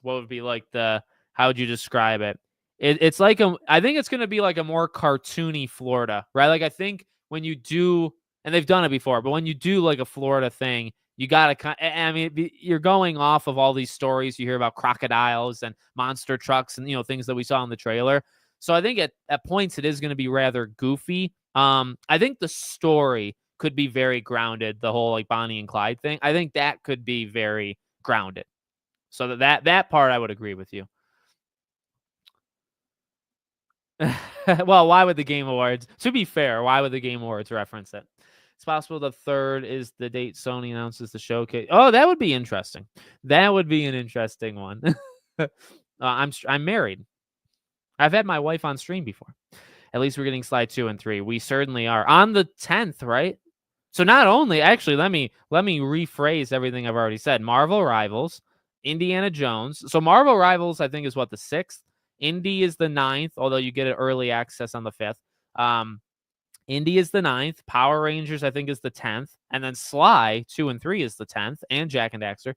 what would be like how would you describe it? It's like I think it's going to be like a more cartoony Florida, right? Like I think when you do, and they've done it before, but when you do like a Florida thing, you got to I mean, you're going off of all these stories you hear about crocodiles and monster trucks and things that we saw in the trailer. So I think at points it is going to be rather goofy. I think the story could be very grounded, the whole like Bonnie and Clyde thing. I think that could be very grounded. So that part I would agree with you. Well, why would the Game Awards? To be fair, why would the Game Awards reference it? It's possible the 3rd is the date Sony announces the showcase. Oh, that would be interesting. That would be an interesting one. I'm married. I've had my wife on stream before. At least we're getting slide 2 and 3. We certainly are on the 10th, right? So not only, actually, let me rephrase everything I've already said. Marvel Rivals, Indiana Jones. So Marvel Rivals, I think, is what, the 6th? Indy is the 9th, although you get an early access on the 5th. Indy is the 9th. Power Rangers, I think, is the 10th. And then Sly, 2 and 3 is the 10th, and Jack and Daxter.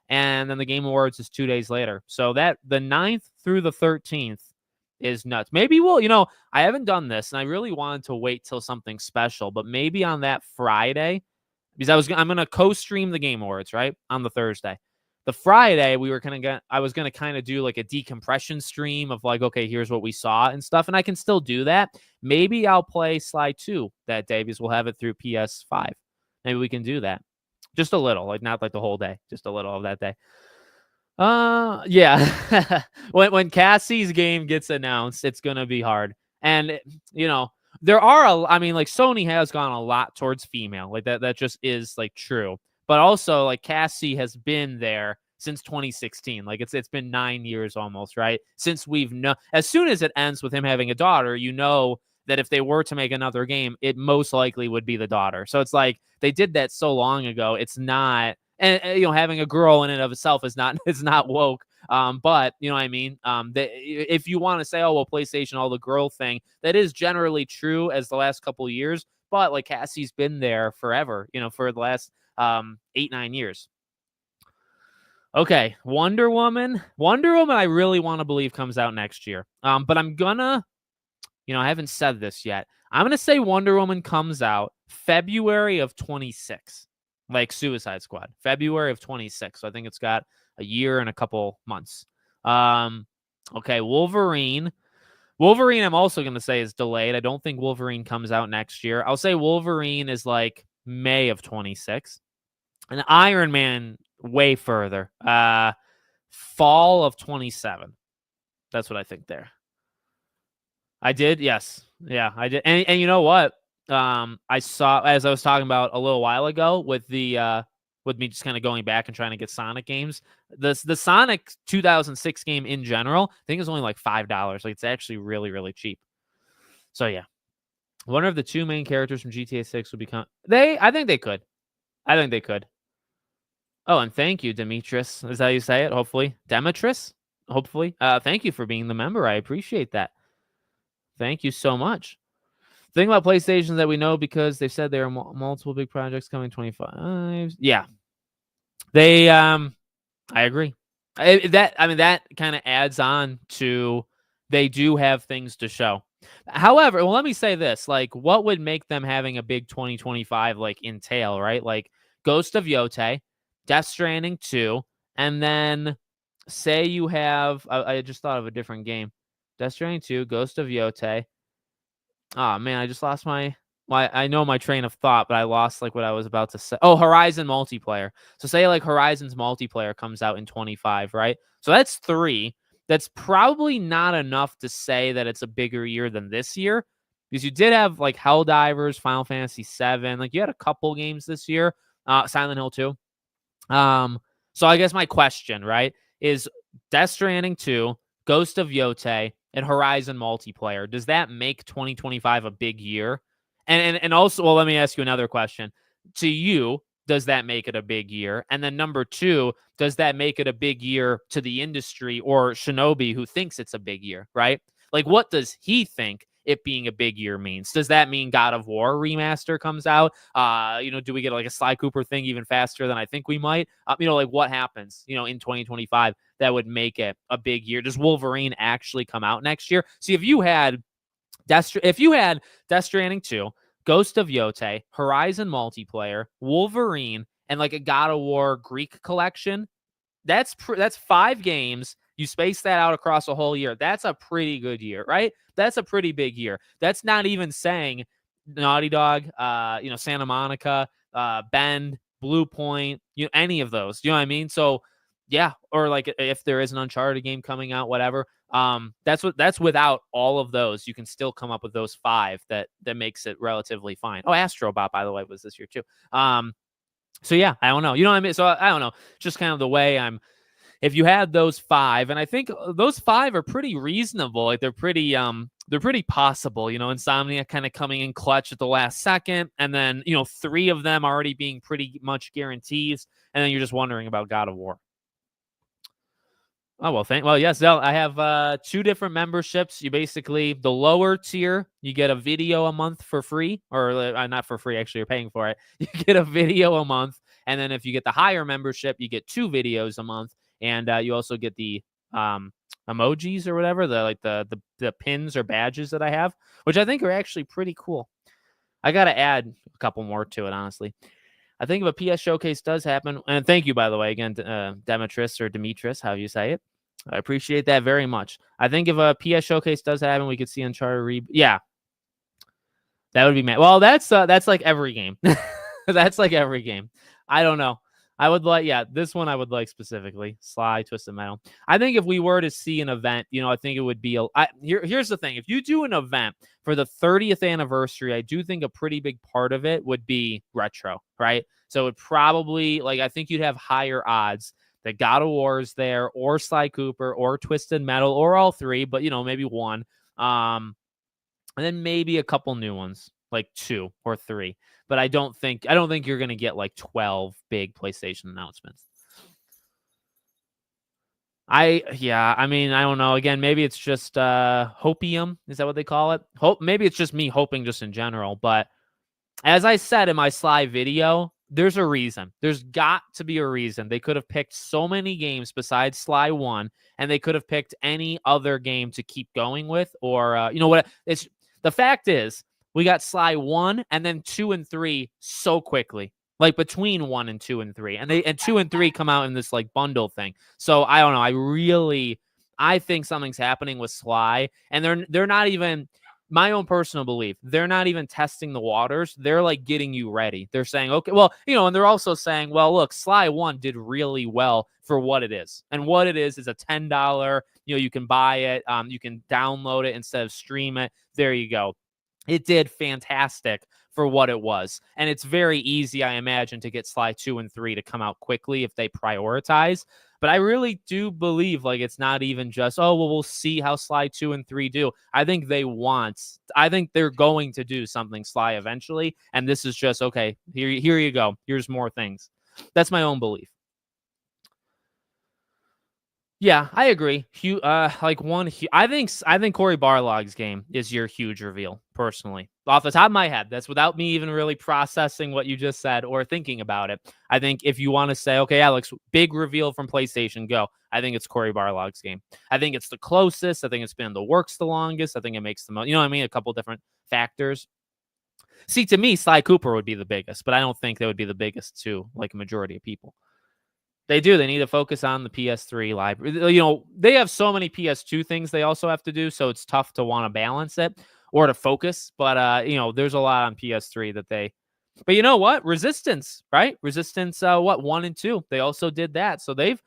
And then the Game Awards is 2 days later. So that the 9th through the 13th is nuts. Maybe I haven't done this, and I really wanted to wait till something special, but maybe on that Friday, because I'm going to co-stream the Game Awards, right, on the Thursday. The Friday, I was going to kind of do like a decompression stream of like, okay, here's what we saw and stuff, and I can still do that. Maybe I'll play Sly 2 that day because we'll have it through PS5. Maybe we can do that. Just a little, like not like the whole day, just a little of that day. Yeah. when Cassie's game gets announced, it's gonna be hard. And there are I mean, like Sony has gone a lot towards female. Like that just is like true. But also like Cassie has been there since 2016. Like it's been 9 years almost, right? Since as soon as it ends with him having a daughter, that if they were to make another game, it most likely would be the daughter. So it's like they did that so long ago. It's not, and having a girl in and of itself is not woke. But you know what I mean. If you want to say, oh well, PlayStation, all the girl thing, that is generally true as the last couple of years. But like Cassie's been there forever. For the last 8-9 years. Okay, Wonder Woman. I really want to believe comes out next year. But I'm gonna. I haven't said this yet. I'm going to say Wonder Woman comes out February of 26, like Suicide Squad, February of 26. So I think it's got a year and a couple months. Okay, Wolverine. Wolverine, I'm also going to say is delayed. I don't think Wolverine comes out next year. I'll say Wolverine is like May of 26. And Iron Man way further. Fall of 27. That's what I think there. I did, yes. Yeah, I did. And you know what? I saw, as I was talking about a little while ago with the with me just kind of going back and trying to get Sonic games. The Sonic 2006 game in general, I think is only like $5. Like it's actually really, really cheap. So yeah. I wonder if the two main characters from GTA 6 would become I think they could. I think they could. Oh, and thank you, Demetrius. Is that how you say it? Hopefully. Demetrius? Hopefully. Thank you for being the member. I appreciate that. Thank you so much. The thing about PlayStation that we know because they've said there are multiple big projects coming 25. Yeah. They I agree. That kind of adds on to they do have things to show. However, well, let me say this: like, what would make them having a big 2025 like entail, right? Like Ghost of Yote, Death Stranding 2, and then say you have. I just thought of a different game: Death Stranding 2, Ghost of Yote. Oh man, I just lost my. Well, I know my train of thought, but I lost like what I was about to say. Oh, Horizon multiplayer. So say like Horizon's multiplayer comes out in 25, right? So that's 3. That's probably not enough to say that it's a bigger year than this year because you did have like Helldivers, Final Fantasy 7. Like you had a couple games this year. Silent Hill 2. So I guess my question, right, is Death Stranding 2, Ghost of Yote, and Horizon multiplayer. Does that make 2025 a big year? And also, well, let me ask you another question. To you, does that make it a big year? And then number 2, does that make it a big year to the industry or Shinobi who thinks it's a big year, right? Like, what does he think it being a big year means? Does that mean God of War remaster comes out? Do we get like a Sly Cooper thing even faster than I think we might? Like what happens, in 2025 that would make it a big year? Does Wolverine actually come out next year? See, if you had Death Stranding 2, Ghost of Yote, Horizon multiplayer, Wolverine, and like a God of War Greek collection, that's 5 games. You space that out across a whole year. That's a pretty good year, right? That's a pretty big year. That's not even saying Naughty Dog, Santa Monica, Bend, Blue Point, any of those. You know what I mean? So yeah, or like if there is an Uncharted game coming out, whatever. That's without all of those. You can still come up with those 5 that makes it relatively fine. Oh, Astrobot, by the way, was this year too. So yeah, I don't know. You know what I mean? So I don't know. Just kind of the way if you had those 5, and I think those 5 are pretty reasonable. Like they're pretty possible. Insomnia kind of coming in clutch at the last second, and then 3 of them already being pretty much guarantees, and then you're just wondering about God of War. Oh, well, yes, Zell, I have 2 different memberships. You basically, the lower tier, you get a video a month for free, or not for free, actually, you're paying for it. You get a video a month, and then if you get the higher membership, you get 2 videos a month, and you also get the emojis or whatever, the pins or badges that I have, which I think are actually pretty cool. I got to add a couple more to it, honestly. I think if a PS Showcase does happen, and thank you, by the way, again, Demetrius or Demetrius, how you say it. I appreciate that very much. I think if a PS Showcase does happen, we could see Uncharted yeah. That would be mad. Well, that's like every game. That's like every game. I don't know. I would like, this one I would like specifically. Sly, Twisted Metal. I think if we were to see an event, I think it would be here's the thing. If you do an event for the 30th anniversary, I do think a pretty big part of it would be retro, right? So it would probably, I think you'd have higher odds that God of War is there, or Sly Cooper, or Twisted Metal, or all 3, but maybe one. And then maybe a couple new ones, like 2 or 3. But I don't think you're gonna get like 12 big PlayStation announcements. I don't know. Again, maybe it's just hopium. Is that what they call it? Maybe it's just me hoping just in general. But as I said in my Sly video, there's a reason. There's got to be a reason. They could have picked so many games besides Sly 1, and they could have picked any other game to keep going with, or what? It's the fact is we got Sly 1 and then 2 and 3 so quickly, like between 1 and 2 and 3, and 2 and 3 come out in this like bundle thing. So I don't know. I think something's happening with Sly, and they're not even, my own personal belief, they're not even testing the waters. They're like getting you ready. They're saying, okay, well, and they're also saying, well, look, Sly 1 did really well for what it is. And what it is a $10, you can buy it, you can download it instead of stream it. There you go. It did fantastic for what it was. And it's very easy, I imagine, to get Sly 2 and 3 to come out quickly if they prioritize. But I really do believe like it's not even just, oh, well, we'll see how Sly 2 and 3 do. I think they're going to do something Sly eventually. And this is just, okay, here you go. Here's more things. That's my own belief. Yeah, I agree. I think Cory Barlog's game is your huge reveal, personally. Off the top of my head, that's without me even really processing what you just said or thinking about it. I think if you want to say, okay, Alex, big reveal from PlayStation, go. I think it's Cory Barlog's game. I think it's the closest. I think it's been in the works the longest. I think it makes the most, you know what I mean? A couple different factors. See, to me, Sly Cooper would be the biggest, but I don't think that would be the biggest to like a majority of people. They do. They need to focus on the PS3 library. They have so many PS2 things they also have to do, so it's tough to want to balance it or to focus. But there's a lot on PS3 that they. But you know what? Resistance, right? Resistance. 1 and 2. They also did that. So they've,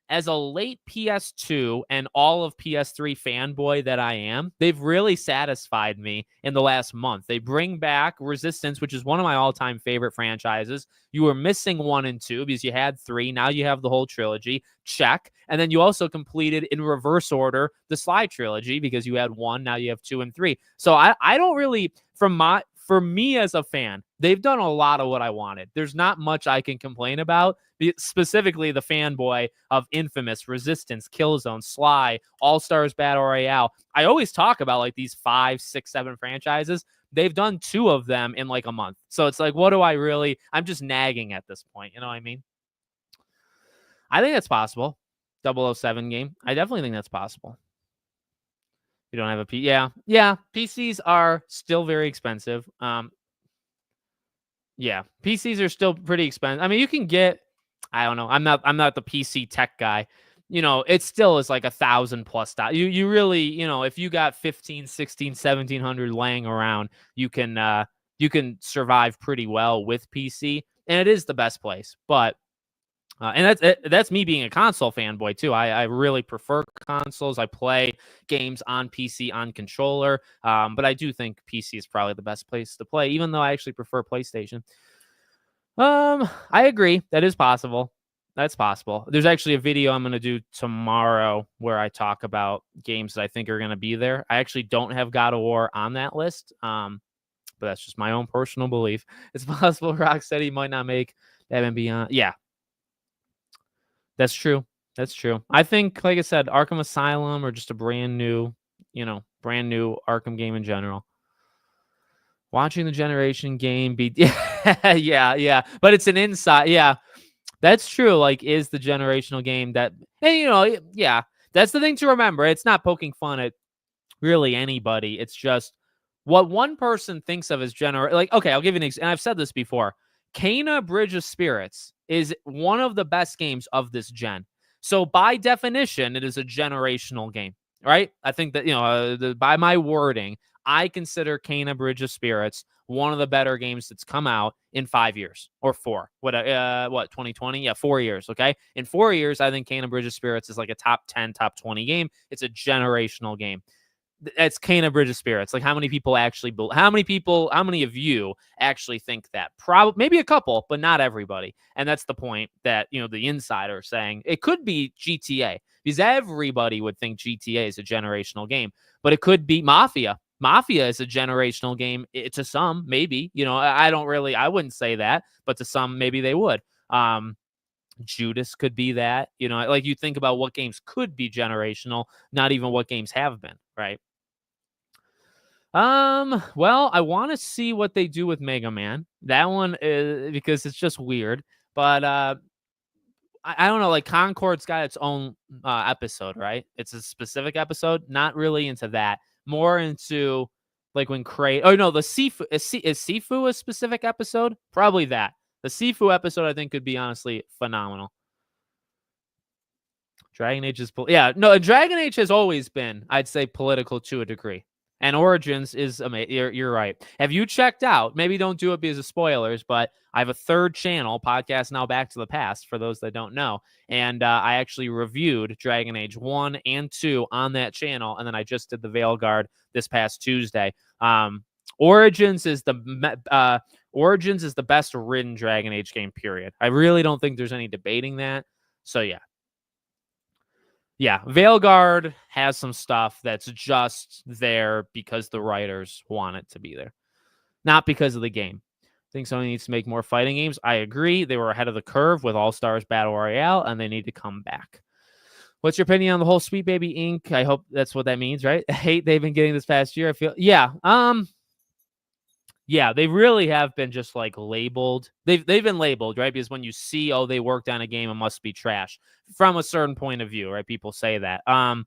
as a late PS2 and all of PS3 fanboy that I am, they've really satisfied me in the last month. They bring back Resistance, which is one of my all-time favorite franchises. You were missing 1 and 2 because you had 3. Now you have the whole trilogy. Check. And then you also completed in reverse order the Sly trilogy because you had 1. Now you have 2 and 3. So I don't really, for me as a fan, they've done a lot of what I wanted. There's not much I can complain about. Specifically, the fanboy of Infamous, Resistance, Killzone, Sly, All-Stars Battle Royale. I always talk about like these 5, 6, 7 franchises. They've done 2 of them in like a month. So it's like, what do I really? I'm just nagging at this point. You know what I mean? I think that's possible. 007 game. I definitely think that's possible. You don't have a P. Yeah. PCs are still very expensive. Yeah, PCs are still pretty expensive. I mean, you can get, I don't know. I'm not the PC tech guy. It still is like $1,000+ You really, if you got 15, 16, 1700 laying around, you can survive pretty well with PC, and it is the best place. But and that's me being a console fanboy too. I really prefer consoles. I play games on PC on controller, but I do think PC is probably the best place to play, even though I actually prefer PlayStation. I agree. That is possible. That's possible. There's actually a video I'm going to do tomorrow where I talk about games that I think are going to be there. I actually don't have God of War on that list, but that's just my own personal belief. It's possible Rocksteady might not make Batman Beyond. Yeah, that's true. That's true. I think, like I said, Arkham Asylum or just a brand new Arkham game in general. Watching the Generation game be yeah. But it's an inside. Yeah, that's true. Like, is the generational game that, and yeah, that's the thing to remember. It's not poking fun at really anybody. It's just what one person thinks of as like, okay, I'll give you an example. And I've said this before. Kena Bridge of Spirits is one of the best games of this gen. So by definition, it is a generational game, right? I think that, by my wording, I consider Kena Bridge of Spirits one of the better games that's come out in 5 years or 4. What 2020? Yeah, 4 years. Okay. In 4 years, I think Kena Bridge of Spirits is like a top 10, top 20 game. It's a generational game. It's Kena Bridge of Spirits. Like, how many of you actually think that? Probably, maybe a couple, but not everybody. And that's the point that, the insider is saying. It could be GTA because everybody would think GTA is a generational game, but it could be Mafia. Mafia is a generational game to some, maybe. I wouldn't say that, but to some, maybe they would. Judas could be that. Like, you think about what games could be generational, not even what games have been, right? Well, I want to see what they do with Mega Man. That one is because it's just weird. But I don't know. Like, Concord's got its own episode, right? It's a specific episode. Not really into that. More into like when Oh no, the Sifu is Sifu a specific episode? Probably that. The Sifu episode I think could be honestly phenomenal. Dragon Age is, no, Dragon Age has always been, I'd say, political to a degree. And Origins is amazing. You're right. Have you checked out? Maybe don't do it because of spoilers, but I have a third channel, Podcast Now Back to the Past, for those that don't know. And I actually reviewed Dragon Age 1 and 2 on that channel. And then I just did the Veilguard this past Tuesday. Origins is the best written Dragon Age game, period. I really don't think there's any debating that. So yeah. Yeah, Veilguard has some stuff that's just there because the writers want it to be there, not because of the game. I think Sony needs to make more fighting games. I agree. They were ahead of the curve with All-Stars Battle Royale, and they need to come back. What's your opinion on the whole Sweet Baby Inc? I hope that's what that means, right? Hate they've been getting this past year. I feel, yeah, they really have been just like labeled. They've been labeled, right? Because when you see, oh, they worked on a game, it must be trash from a certain point of view, right? People say that. And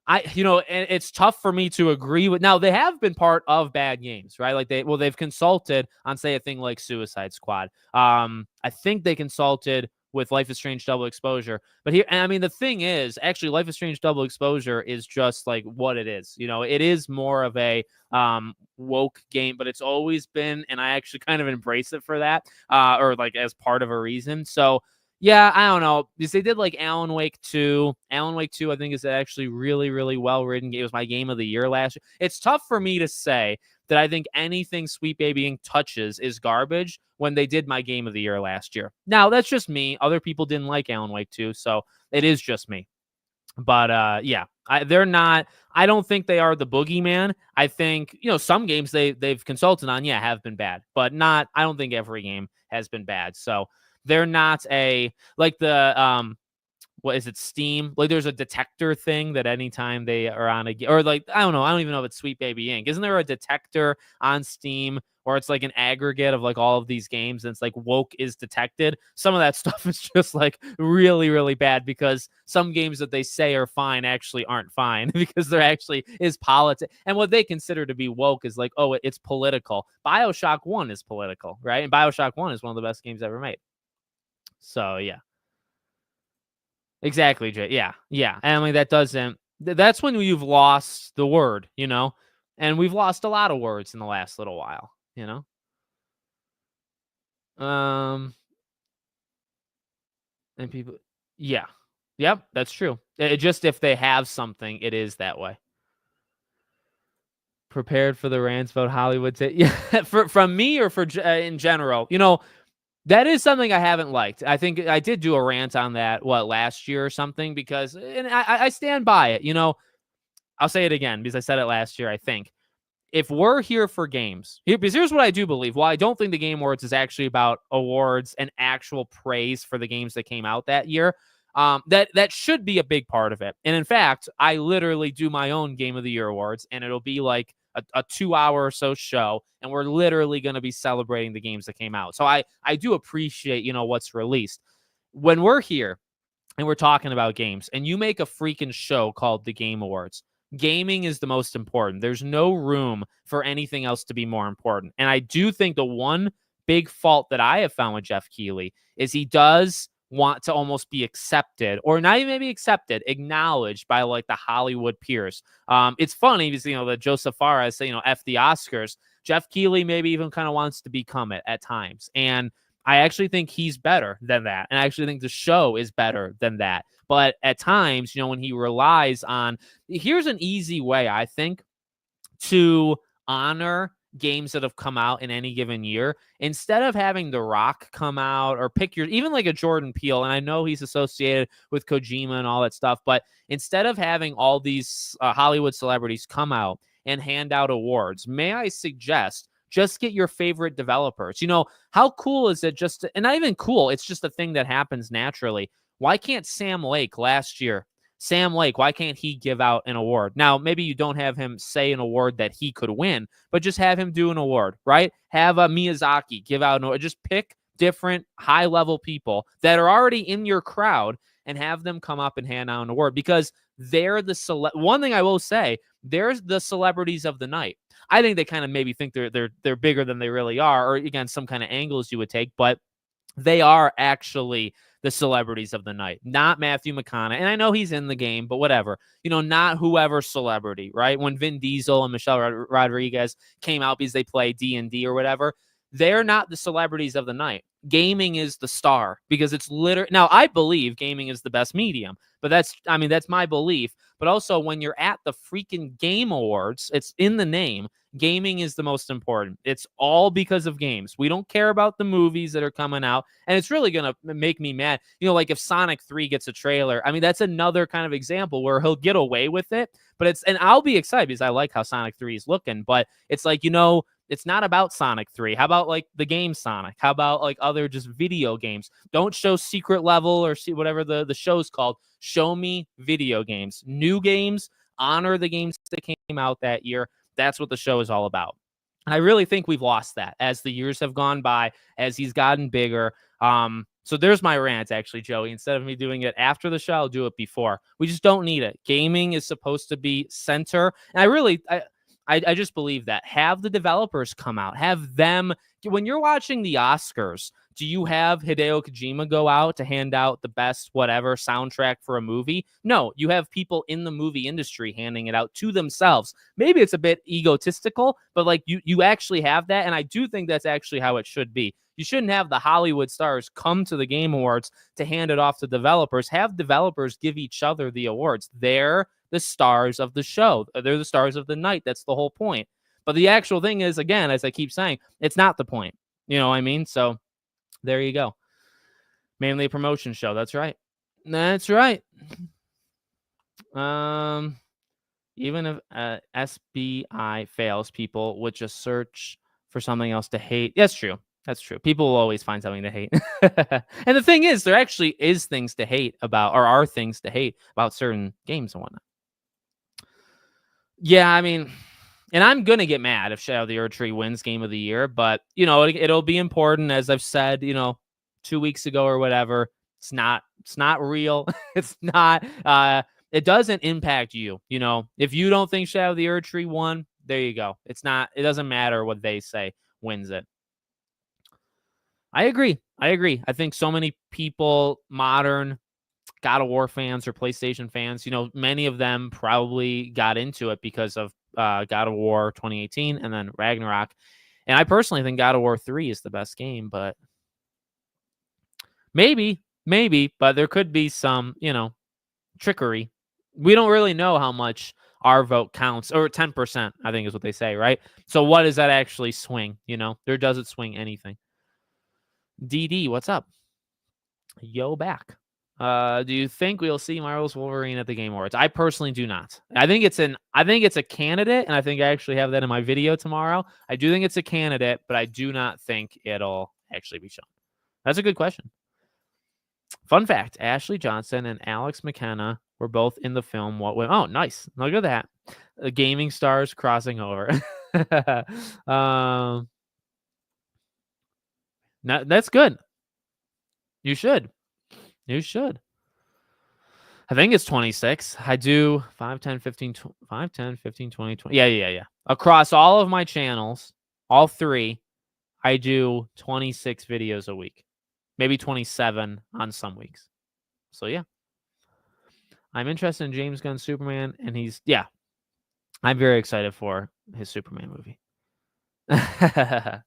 it's tough for me to agree with. Now, they have been part of bad games, right? Like they've consulted on, say, a thing like Suicide Squad. I think they consulted with Life is Strange Double Exposure. But here, and I mean, the thing is, actually, Life is Strange Double Exposure is just like what it is. It is more of a woke game, but it's always been, and I actually kind of embrace it for that, or like as part of a reason. So yeah, I don't know, because they did like Alan Wake 2. Alan Wake 2, I think, is actually really, really well written. It was my game of the year last year. It's tough for me to say that I think anything Sweet Baby Inc. touches is garbage when they did my game of the year last year. Now, that's just me. Other people didn't like Alan Wake 2, so it is just me. But yeah, they're not. I don't think they are the boogeyman. I think some games they've consulted on, have been bad, but not. I don't think every game has been bad. So they're not like the what is it, Steam? Like there's a detector thing that anytime they are on a game, or like I don't even know if it's Sweet Baby Inc. Isn't there a detector on Steam? Or it's like an aggregate of like all of these games, and it's like woke is detected. Some of that stuff is just like really, really bad because some games that they say are fine actually aren't fine because there actually is politics. And what they consider to be woke is like, oh, it's political. BioShock 1 is political, right? And BioShock 1 is one of the best games ever made. So yeah. Exactly, Jay. Yeah. And I mean, that's when you've lost the word, and we've lost a lot of words in the last little while. And people, yeah, yep, that's true. Just if they have something, it is that way. Prepared for the rants about Hollywood. Yeah, from me or for in general, that is something I haven't liked. I think I did do a rant on that last year or something because, and I stand by it. I'll say it again because I said it last year. I think. If we're here for games, because here's what I do believe. While I don't think the Game Awards is actually about awards and actual praise for the games that came out that year, that should be a big part of it. And in fact, I literally do my own Game of the Year awards, and it'll be like a 2-hour or so show, and we're literally going to be celebrating the games that came out. So I do appreciate, what's released. When we're here and we're talking about games, and you make a freaking show called the Game Awards, gaming is the most important. There's no room for anything else to be more important. And I do think the one big fault that I have found with Jeff Keighley is he does want to almost be accepted, or not even maybe accepted, acknowledged by like the Hollywood peers. It's funny because, that Joseph Fares say, F the Oscars. Jeff Keighley maybe even kind of wants to become it at times. And I actually think he's better than that. And I actually think the show is better than that. But at times, when he relies on, here's an easy way, I think, to honor games that have come out in any given year. Instead of having The Rock come out or pick even like a Jordan Peele, and I know he's associated with Kojima and all that stuff, but instead of having all these Hollywood celebrities come out and hand out awards, may I suggest just get your favorite developers. How cool is it and not even cool, it's just a thing that happens naturally. Why can't Sam Lake last year? Why can't he give out an award? Now, maybe you don't have him say an award that he could win, but just have him do an award, right? Have a Miyazaki give out an award. Just pick different high-level people that are already in your crowd and have them come up and hand out an award because they're the one thing I will say, there's the celebrities of the night. I think they kind of maybe think they're bigger than they really are, or again, some kind of angles you would take, but they are actually the celebrities of the night, not Matthew McConaughey. And I know he's in the game, but whatever. Not whoever celebrity, right? When Vin Diesel and Michelle Rodriguez came out because they play D&D or whatever, they're not the celebrities of the night. Gaming is the star because it's literally now I believe gaming is the best medium, but that's my belief. But also when you're at the freaking Game Awards, it's in the name. Gaming is the most important. It's all because of games. We don't care about the movies that are coming out. And it's really going to make me mad. Like if Sonic 3 gets a trailer, that's another kind of example where he'll get away with it. But and I'll be excited because I like how Sonic 3 is looking. But it's like, it's not about Sonic 3. How about like the game Sonic? How about like other just video games? Don't show Secret Level or see whatever the show's called. Show me video games. New games, honor the games that came out that year. That's what the show is all about. And I really think we've lost that as the years have gone by, as he's gotten bigger. So there's my rant, actually, Joey. Instead of me doing it after the show, I'll do it before. We just don't need it. Gaming is supposed to be center. And I just believe that. Have the developers come out. Have them. When you're watching the Oscars, do you have Hideo Kojima go out to hand out the best whatever soundtrack for a movie? No, you have people in the movie industry handing it out to themselves. Maybe it's a bit egotistical, but like you actually have that. And I do think that's actually how it should be. You shouldn't have the Hollywood stars come to the Game Awards to hand it off to developers. Have developers give each other the awards. They're the stars of the show. They're the stars of the night. That's the whole point. But the actual thing is, again, as I keep saying, it's not the point. You know what I mean? So there you go. Mainly a promotion show. That's right. That's right. Even if SBI fails, people would just search for something else to hate. That's true. That's true. People will always find something to hate. And the thing is, there actually is things to hate about, or are things to hate about certain games and whatnot. Yeah, and I'm going to get mad if Shadow of the Erdtree wins Game of the Year, but, it'll be important, as I've said, 2 weeks ago or whatever. It's not real. It's not, it doesn't impact you. If you don't think Shadow of the Erdtree won, there you go. It doesn't matter what they say wins it. I agree. I think so many people, modern God of War fans or PlayStation fans, many of them probably got into it because of God of War 2018 and then Ragnarok. And I personally think God of War 3 is the best game, but maybe, but there could be some, trickery. We don't really know how much our vote counts, or 10%, I think is what they say, right? So what does that actually swing? There doesn't swing anything. DD, what's up? Yo, back. Do you think we'll see Marvel's Wolverine at the Game Awards? I personally do not. I think it's a candidate, and I think I actually have that in my video tomorrow. I do think it's a candidate, but I do not think it'll actually be shown. That's a good question. Fun fact: Ashley Johnson and Alex McKenna were both in the film What Women. Oh, nice. Look at that. The gaming stars crossing over. That's good. You should. I think it's 26. I do 5, 10, 15, 5, 10, 15, 20, 20. Yeah. Across all of my channels, all three, I do 26 videos a week. Maybe 27 on some weeks. So, yeah. I'm interested in James Gunn's Superman, and I'm very excited for his Superman movie. I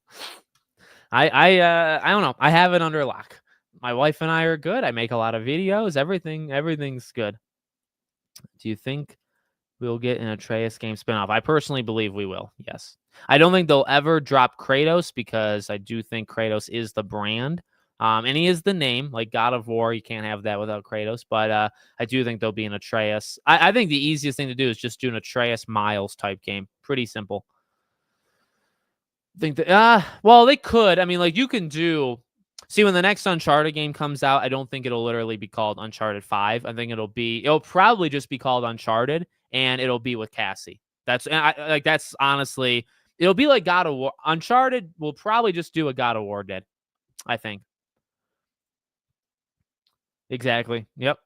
don't know. I have it under lock. My wife and I are good. I make a lot of videos. Everything's good. Do you think we'll get an Atreus game spinoff? I personally believe we will. Yes. I don't think they'll ever drop Kratos because I do think Kratos is the brand. And he is the name, like God of War. You can't have that without Kratos. But I do think there'll be an Atreus. I think the easiest thing to do is just do an Atreus Miles type game. Pretty simple. Think that well, they could. You can do. See, when the next Uncharted game comes out, I don't think it'll literally be called Uncharted 5. I think it'll probably just be called Uncharted, and it'll be with Cassie. That's honestly, it'll be like God of War. Uncharted will probably just do what God of War did, I think. Exactly. Yep.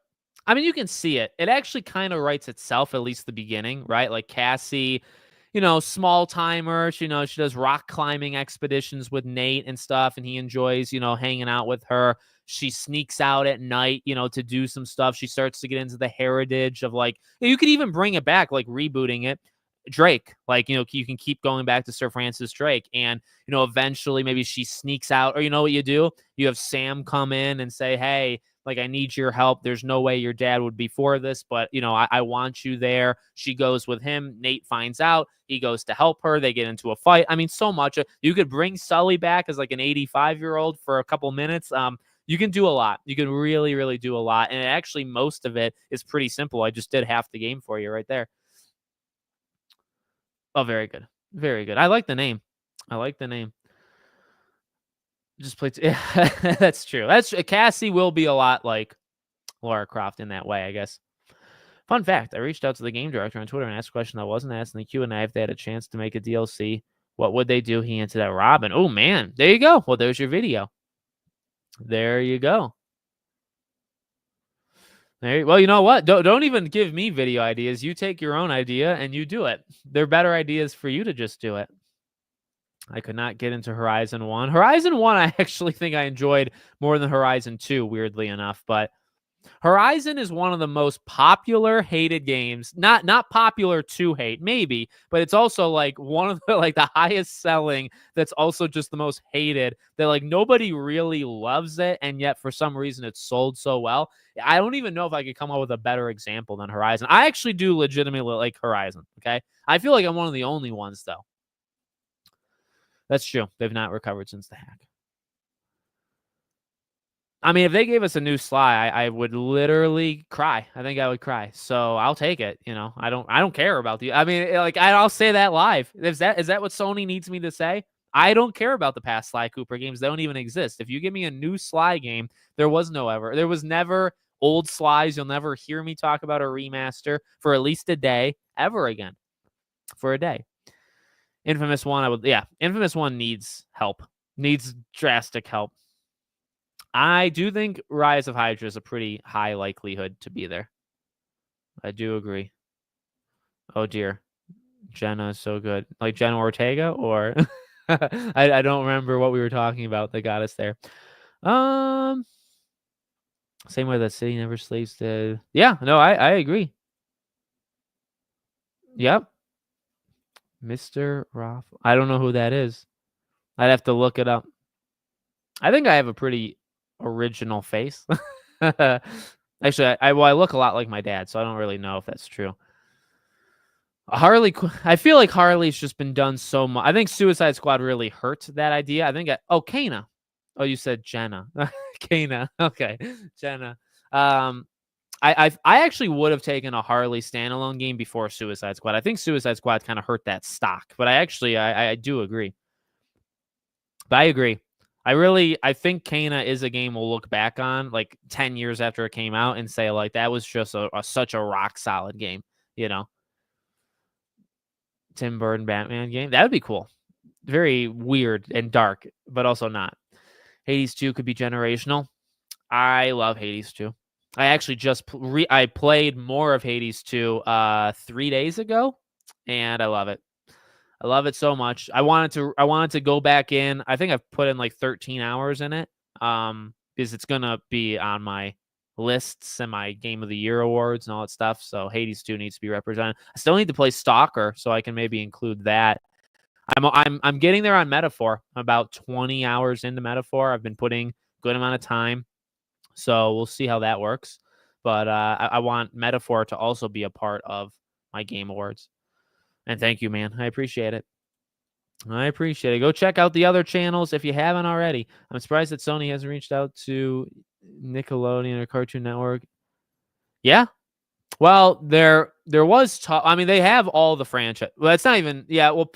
You can see it. It actually kind of writes itself, at least the beginning, right? Like Cassie small timer. She does rock climbing expeditions with Nate and stuff, and he enjoys, hanging out with her. She sneaks out at night, to do some stuff. She starts to get into the heritage of like, you could even bring it back, like rebooting it. Drake, like, you can keep going back to Sir Francis Drake, and, eventually maybe she sneaks out, or you know what you do? You have Sam come in and say, hey, like, I need your help. There's no way your dad would be for this, but, I want you there. She goes with him. Nate finds out. He goes to help her. They get into a fight. I mean, so much. You could bring Sully back as like an 85-year-old for a couple minutes. You can do a lot. You can really, really do a lot. And actually, most of it is pretty simple. I just did half the game for you right there. Oh, very good. Very good. I like the name. I like the name. Just play. Yeah, that's true. Cassie will be a lot like Lara Croft in that way, I guess. Fun fact, I reached out to the game director on Twitter and asked a question that wasn't asked in the Q&A. If they had a chance to make a DLC, what would they do? He answered that Robin. Oh, man. There you go. Well, there's your video. There you go. Well, you know what? Don't even give me video ideas. You take your own idea and you do it. They're better ideas for you to just do it. I could not get into Horizon 1. Horizon 1, I actually think I enjoyed more than Horizon 2, weirdly enough. But Horizon is one of the most popular hated games. Not popular to hate, maybe, but it's also like one of the like the highest selling that's also just the most hated. That like nobody really loves it, and yet for some reason it's sold so well. I don't even know if I could come up with a better example than Horizon. I actually do legitimately like Horizon, okay? I feel like I'm one of the only ones though. That's true. They've not recovered since the hack. I mean, if they gave us a new Sly, I would literally cry. I think I would cry. So I'll take it. I don't care about the. I mean, like I'll say that live. Is that what Sony needs me to say? I don't care about the past Sly Cooper games. They don't even exist. If you give me a new Sly game, there was never old Slys. You'll never hear me talk about a remaster for at least a day ever again. For a day. Infamous 1, Infamous 1 needs help. Needs drastic help. I do think Rise of Hydra is a pretty high likelihood to be there. I do agree. Oh dear. Jenna is so good. Like Jenna Ortega, or I don't remember what we were talking about that got us there. Same way that City Never Sleeps did. Yeah, no, I agree. Yep. Mr. Roth. I don't know who that is. I'd have to look it up. I think I have a pretty original face. Actually, I look a lot like my dad, so I don't really know if that's true. Harley, I feel like Harley's just been done so much. I think Suicide Squad really hurt that idea. I think, Kana. Oh, you said Jenna. Kana. Okay, Jenna. I actually would have taken a Harley standalone game before Suicide Squad. I think Suicide Squad kind of hurt that stock, but I do agree. But I agree. I think Kana is a game we'll look back on like 10 years after it came out and say like that was just such a rock solid game, Tim Burton Batman game. That would be cool. Very weird and dark, but also not. Hades 2 could be generational. I love Hades 2. I actually just I played more of Hades 2 3 days ago, and I love it. I love it so much. I wanted to go back in. I think I've put in like 13 hours in it. Because it's gonna be on my lists and my Game of the Year awards and all that stuff. So Hades 2 needs to be represented. I still need to play Stalker, so I can maybe include that. I'm getting there on Metaphor. I'm about 20 hours into Metaphor. I've been putting a good amount of time. So we'll see how that works. But I want Metaphor to also be a part of my Game Awards. And thank you, man. I appreciate it. Go check out the other channels if you haven't already. I'm surprised that Sony hasn't reached out to Nickelodeon or Cartoon Network. Yeah. Well, there was talk. I mean, they have all the franchise. Well, it's not even. Yeah. Well,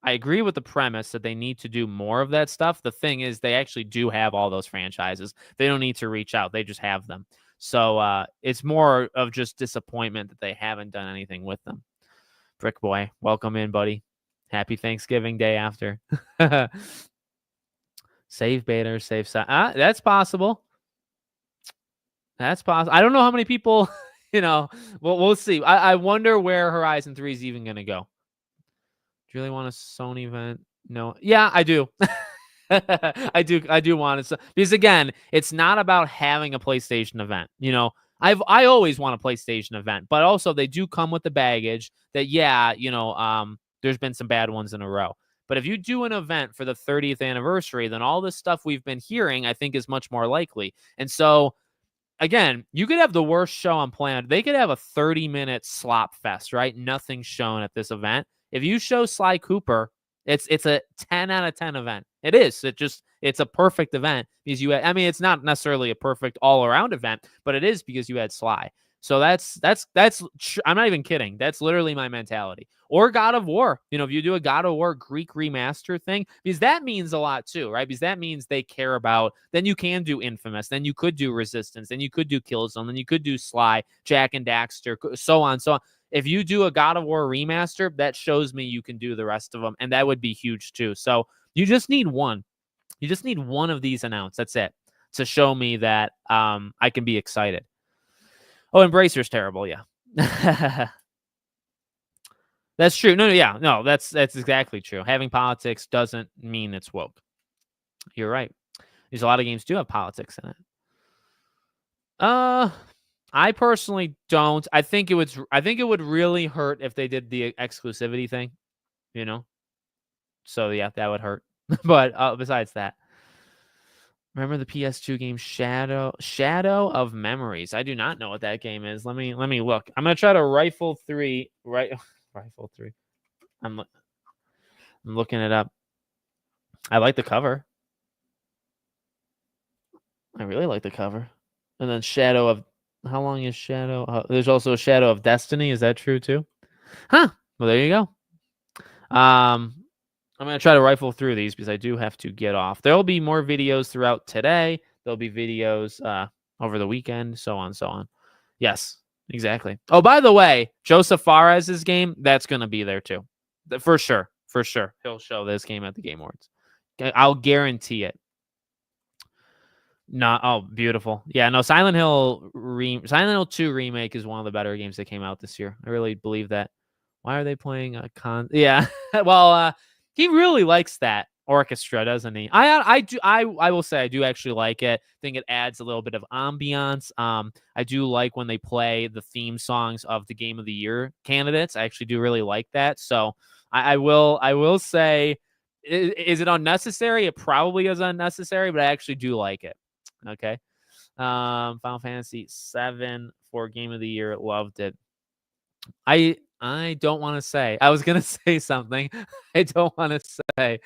I agree with the premise that they need to do more of that stuff. The thing is, they actually do have all those franchises. They don't need to reach out. They just have them. So it's more of just disappointment that they haven't done anything with them. Brick Boy, welcome in, buddy. Happy Thanksgiving Day after. Save Bader, save that's possible. That's possible. I don't know how many people, we'll see. I wonder where Horizon 3 is even going to go. Do you really want a Sony event? No. Yeah, I do. I do want it. Because again, it's not about having a PlayStation event. I always want a PlayStation event, but also they do come with the baggage that there's been some bad ones in a row. But if you do an event for the 30th anniversary, then all this stuff we've been hearing, I think, is much more likely. And so again, you could have the worst show on planet. They could have a 30-minute slop fest, right? Nothing shown at this event. If you show Sly Cooper, it's a 10 out of 10 event. It is. It's a perfect event because it's not necessarily a perfect all-around event, but it is because you had Sly. So I'm not even kidding. That's literally my mentality. Or God of War. If you do a God of War Greek remaster thing, because that means a lot too, right? Because that means they care about, then you can do Infamous, then you could do Resistance, then you could do Killzone, then you could do Sly, Jack and Daxter, so on, so on. If you do a God of War remaster, that shows me you can do the rest of them, and that would be huge too. So you just need one. You just need one of these announced. That's it, to show me that I can be excited. Oh, Embracer's terrible. Yeah. That's true. No, that's exactly true. Having politics doesn't mean it's woke. You're right. There's a lot of games do have politics in it. I personally don't. I think it would really hurt if they did the exclusivity thing, So yeah, that would hurt. But besides that, remember the PS2 game Shadow of Memories? I do not know what that game is. Let me look. I'm gonna try to rifle through. I'm looking it up. I like the cover. I really like the cover. And then Shadow of, how long is Shadow? There's also a Shadow of Destiny. Is that true too? Huh. Well, there you go. I'm going to try to rifle through these because I do have to get off. There will be more videos throughout today. There'll be videos over the weekend, so on, so on. Yes, exactly. Oh, by the way, Joseph Fares's game, that's going to be there too. For sure. For sure. He'll show this game at the Game Awards. I'll guarantee it. Beautiful. Yeah, no, Silent Hill 2 remake is one of the better games that came out this year. I really believe that. Why are they playing a Yeah. Well, he really likes that orchestra, doesn't he? I will say I do actually like it. I think it adds a little bit of ambiance. I do like when they play the theme songs of the Game of the Year candidates. I actually do really like that. So I will say, is it unnecessary? It probably is unnecessary, but I actually do like it. Okay. Final Fantasy 7 for Game of the Year. Loved it. I don't want to say. I was gonna say something. I don't want to say.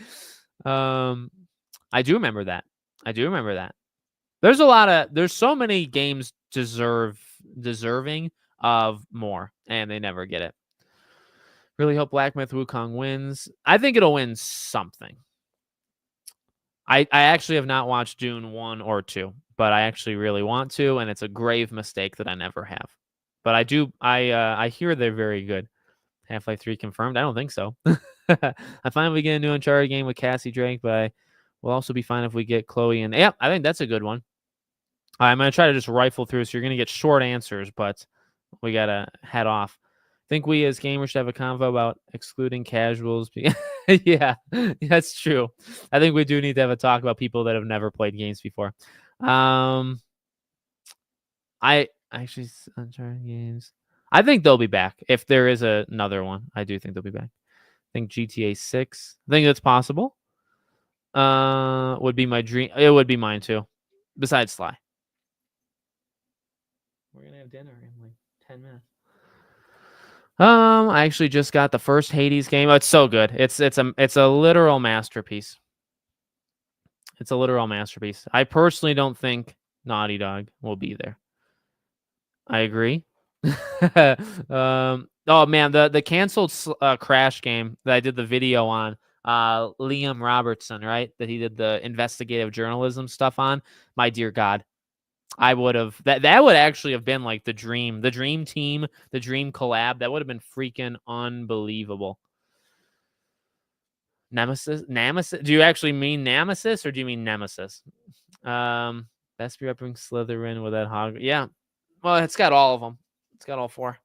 I do remember that. There's so many games deserving of more, and they never get it. Really hope Black Myth Wukong wins. I think it'll win something. I actually have not watched Dune 1 or 2, but I actually really want to, and it's a grave mistake that I never have. But I do. I hear they're very good. Half-Life 3 confirmed? I don't think so. I find if we get a new Uncharted game with Cassie Drake, but we'll also be fine if we get Chloe and yeah, I think that's a good one. I'm gonna try to just rifle through, so you're gonna get short answers, but we gotta head off. Think we as gamers should have a convo about excluding casuals. Yeah, that's true. I think we do need to have a talk about people that have never played games before. I actually Uncharted games. I think they'll be back if there is another one. I do think they'll be back. I think GTA 6. I think that's possible. Would be my dream. It would be mine too. Besides Sly. We're gonna have dinner in like 10 minutes. I actually just got the first Hades game. Oh, it's so good. It's a literal masterpiece. It's a literal masterpiece. I personally don't think Naughty Dog will be there. I agree. Oh man, the canceled Crash game that I did the video on, Liam Robertson, right? That he did the investigative journalism stuff on. My dear God, I would have that would actually have been like the dream team, the dream collab. That would have been freaking unbelievable. Nemesis. Do you actually mean Nemesis or do you mean Nemesis? Best be repping Slytherin with that hog. Yeah. Well, it's got all of them. It's got all 4.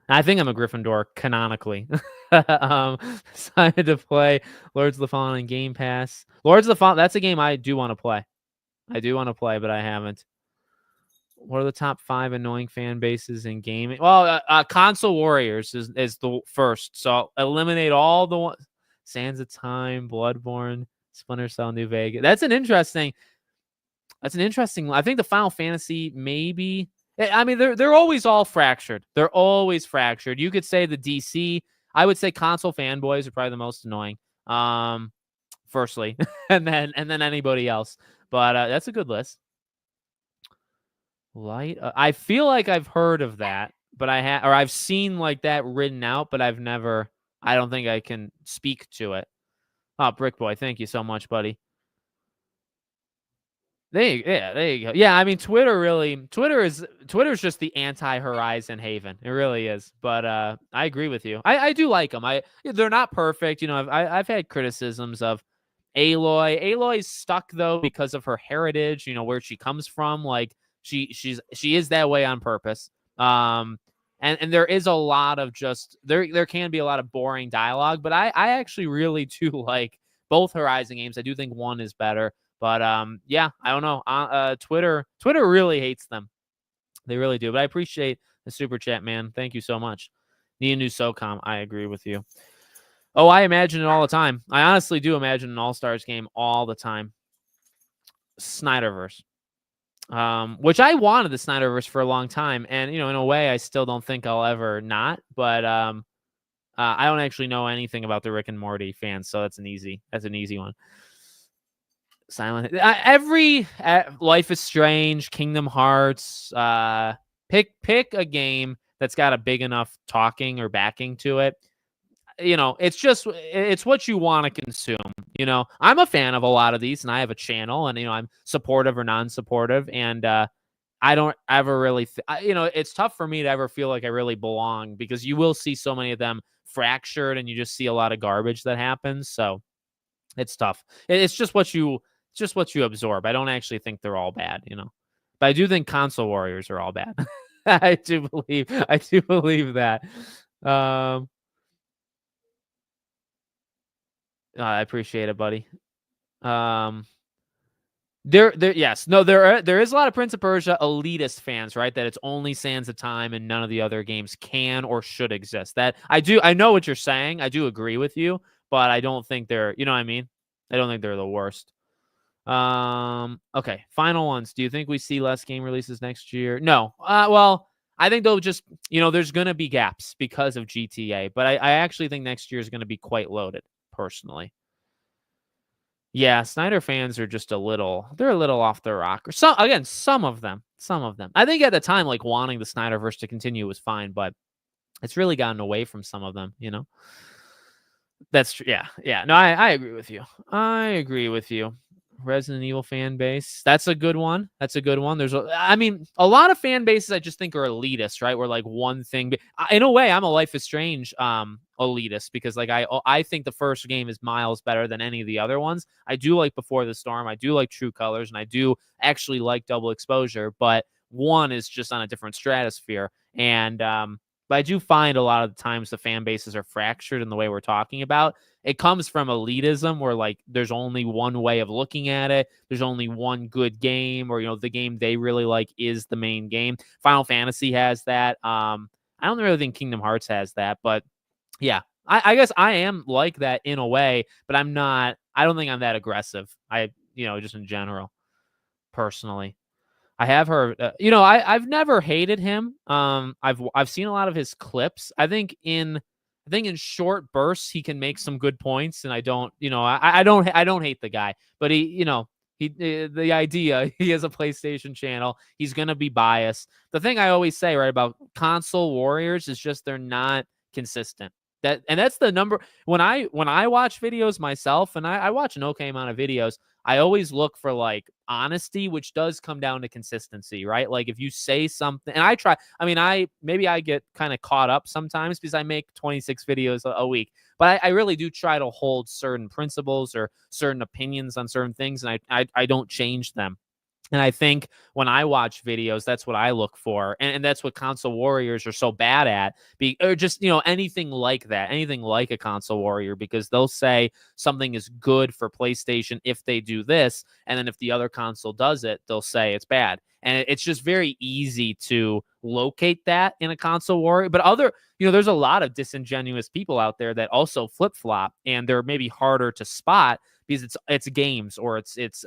I think I'm a Gryffindor canonically. Decided to play Lords of the Fallen on Game Pass. Lords of the Fallen, that's a game I do want to play. I do want to play, but I haven't. What are the top 5 annoying fan bases in gaming? Well, Console Warriors is the first. So eliminate all the ones. Sands of Time, Bloodborne, Splinter Cell, New Vegas. That's an interesting. I think the Final Fantasy maybe. I mean, they're always all fractured. They're always fractured. You could say the DC. I would say console fanboys are probably the most annoying. Firstly, and then anybody else. But that's a good list. Light. I feel like I've heard of that, but I've seen like that written out, but I've never. I don't think I can speak to it. Oh, Brick Boy, thank you so much, buddy. There you go. Yeah, I mean, Twitter's just the anti-Horizon haven. It really is. But I agree with you. I do like them. They're not perfect. You know, I've had criticisms of Aloy. Aloy's stuck though because of her heritage. You know, where she comes from. Like she is that way on purpose. And there is a lot of just there can be a lot of boring dialogue. But I actually really do like both Horizon games. I do think one is better. But yeah, I don't know. Twitter really hates them. They really do. But I appreciate the super chat, man. Thank you so much. Need a new SOCOM. I agree with you. Oh, I imagine it all the time. I honestly do imagine an All-Stars game all the time. Snyderverse. Which I wanted the Snyderverse for a long time. And, you know, in a way, I still don't think I'll ever not. But I don't actually know anything about the Rick and Morty fans. So that's an easy one. Silent every Life is Strange, Kingdom Hearts, pick a game that's got a big enough talking or backing to it. You know, it's what you want to consume. You know, I'm a fan of a lot of these, and I have a channel, and you know, I'm supportive or non-supportive, and I don't ever really, you know, it's tough for me to ever feel like I really belong because you will see so many of them fractured, and you just see a lot of garbage that happens. So it's tough. It's just what you absorb. I don't actually think they're all bad, you know. But I do think console warriors are all bad. I do believe that. I appreciate it, buddy. There is a lot of Prince of Persia elitist fans, right? That it's only Sands of Time and none of the other games can or should exist. That I know what you're saying. I do agree with you, but I don't think they're, you know what I mean? I don't think they're the worst. Okay, final ones. Do you think we see less game releases next year? No. Well, I think they'll just, you know, there's going to be gaps because of GTA, but I actually think next year is going to be quite loaded, personally. Yeah, Snyder fans are just they're a little off their rocker. Some of them. I think at the time, like wanting the Snyderverse to continue was fine, but it's really gotten away from some of them, you know? That's true. Yeah. No, I agree with you. Resident Evil fan base. That's a good one. There's I mean, a lot of fan bases I just think are elitist, right? Where like one thing, in a way, I'm a Life is Strange elitist because like I think the first game is miles better than any of the other ones. I do like Before the Storm, I do like True Colors, and I do actually like Double Exposure, but one is just on a different stratosphere. And but I do find a lot of the times the fan bases are fractured in the way we're talking about. It comes from elitism where like there's only one way of looking at it. There's only one good game, or you know, the game they really like is the main game. Final Fantasy has that. I don't really think Kingdom Hearts has that, but yeah, I guess I am like that in a way, but I don't think I'm that aggressive. You know, just in general, personally. I have heard, you know, I've never hated him. I've seen a lot of his clips. I think in short bursts he can make some good points, and I don't, you know, I don't hate the guy, but he, you know, the idea he has a PlayStation channel, he's gonna be biased. The thing I always say right about console warriors is just they're not consistent. That's the number when I watch videos myself, and I watch an okay amount of videos. I always look for like honesty, which does come down to consistency, right? Like if you say something, and I get kind of caught up sometimes because I make 26 videos a week, but I really do try to hold certain principles or certain opinions on certain things, and I don't change them. And I think when I watch videos, that's what I look for. And that's what console warriors are so bad at. Or just, anything like that, anything like a console warrior, because they'll say something is good for PlayStation if they do this. And then if the other console does it, they'll say it's bad. And it's just very easy to locate that in a console warrior. But there's a lot of disingenuous people out there that also flip flop, and they're maybe harder to spot because it's games, or it's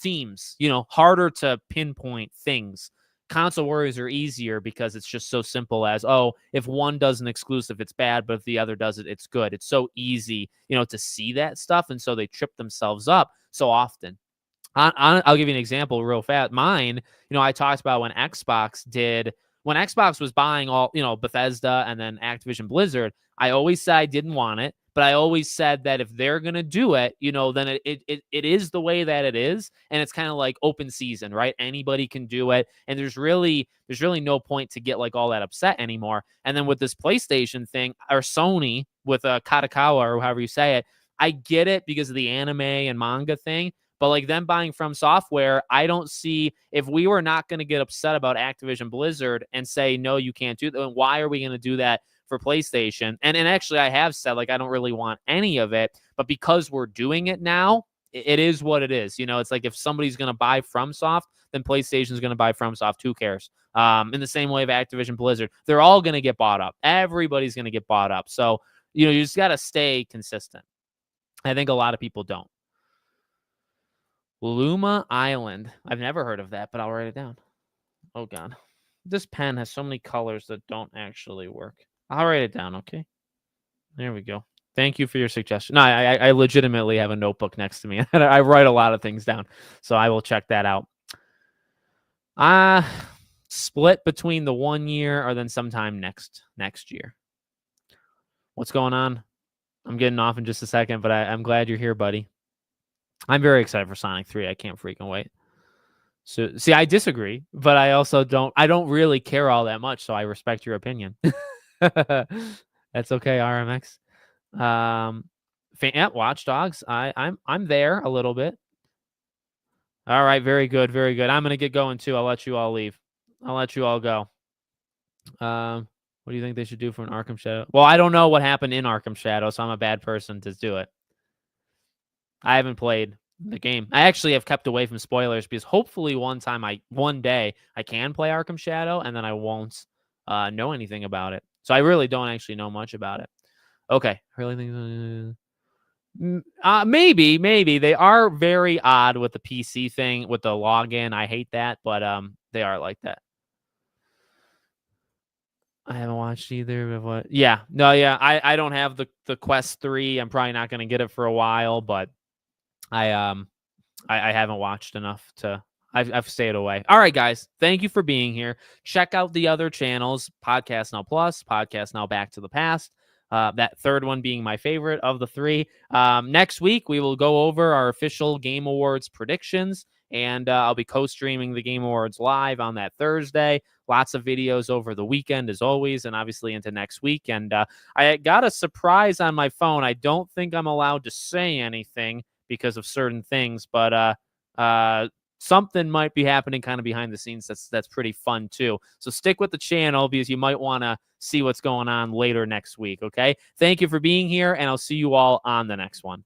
themes, harder to pinpoint things. Console warriors are easier because it's just so simple as, oh, if one does an exclusive, it's bad, but if the other does it, it's good. It's so easy, to see that stuff, and so they trip themselves up so often. I'll give you an example real fast. Mine, I talked about when Xbox was buying all, Bethesda and then Activision Blizzard. I always said I didn't want it, but I always said that if they're going to do it, then it is the way that it is. And it's kind of like open season, right? Anybody can do it. And there's really no point to get like all that upset anymore. And then with this PlayStation thing, or Sony with Kadokawa, or however you say it, I get it because of the anime and manga thing. But like them buying From Software, I don't see, if we were not going to get upset about Activision Blizzard and say, no, you can't do that, then why are we going to do that for PlayStation? And actually, I have said, like, I don't really want any of it. But because we're doing it now, it is what it is. It's like if somebody's going to buy FromSoft, then PlayStation's going to buy FromSoft. Who cares? In the same way of Activision Blizzard, they're all going to get bought up. Everybody's going to get bought up. So, you just got to stay consistent. I think a lot of people don't. Luma Island. I've never heard of that, but I'll write it down. Oh, God. This pen has so many colors that don't actually work. I'll write it down, okay? There we go. Thank you for your suggestion. No, I legitimately have a notebook next to me. I write a lot of things down, so I will check that out. Split between the 1 year or then sometime next year. What's going on? I'm getting off in just a second, but I'm glad you're here, buddy. I'm very excited for Sonic 3. I can't freaking wait. So, see, I disagree, but I also I don't really care all that much, so I respect your opinion. That's okay, RMX. Watch Dogs. I'm there a little bit. All right, very good, very good. I'm gonna get going too. I'll let you all leave. I'll let you all go. What do you think they should do for an Arkham Shadow? Well, I don't know what happened in Arkham Shadow, so I'm a bad person to do it. I haven't played the game. I actually have kept away from spoilers because hopefully one day I can play Arkham Shadow and then I won't know anything about it. So I really don't actually know much about it. Okay. Really think maybe they are very odd with the PC thing with the login. I hate that, but they are like that. I haven't watched either of what. Yeah. No, yeah. I don't have the Quest 3. I'm probably not going to get it for a while, but I haven't watched enough to. I've stayed away. All right, guys. Thank you for being here. Check out the other channels: Podcast Now Plus, Podcast Now Back to the Past. That third one being my favorite of the three. Next week we will go over our official Game Awards predictions, and I'll be co-streaming the Game Awards live on that Thursday. Lots of videos over the weekend, as always, and obviously into next week. And I got a surprise on my phone. I don't think I'm allowed to say anything because of certain things, but something might be happening kind of behind the scenes that's pretty fun too. So stick with the channel because you might want to see what's going on later next week. Okay, thank you for being here, and I'll see you all on the next one.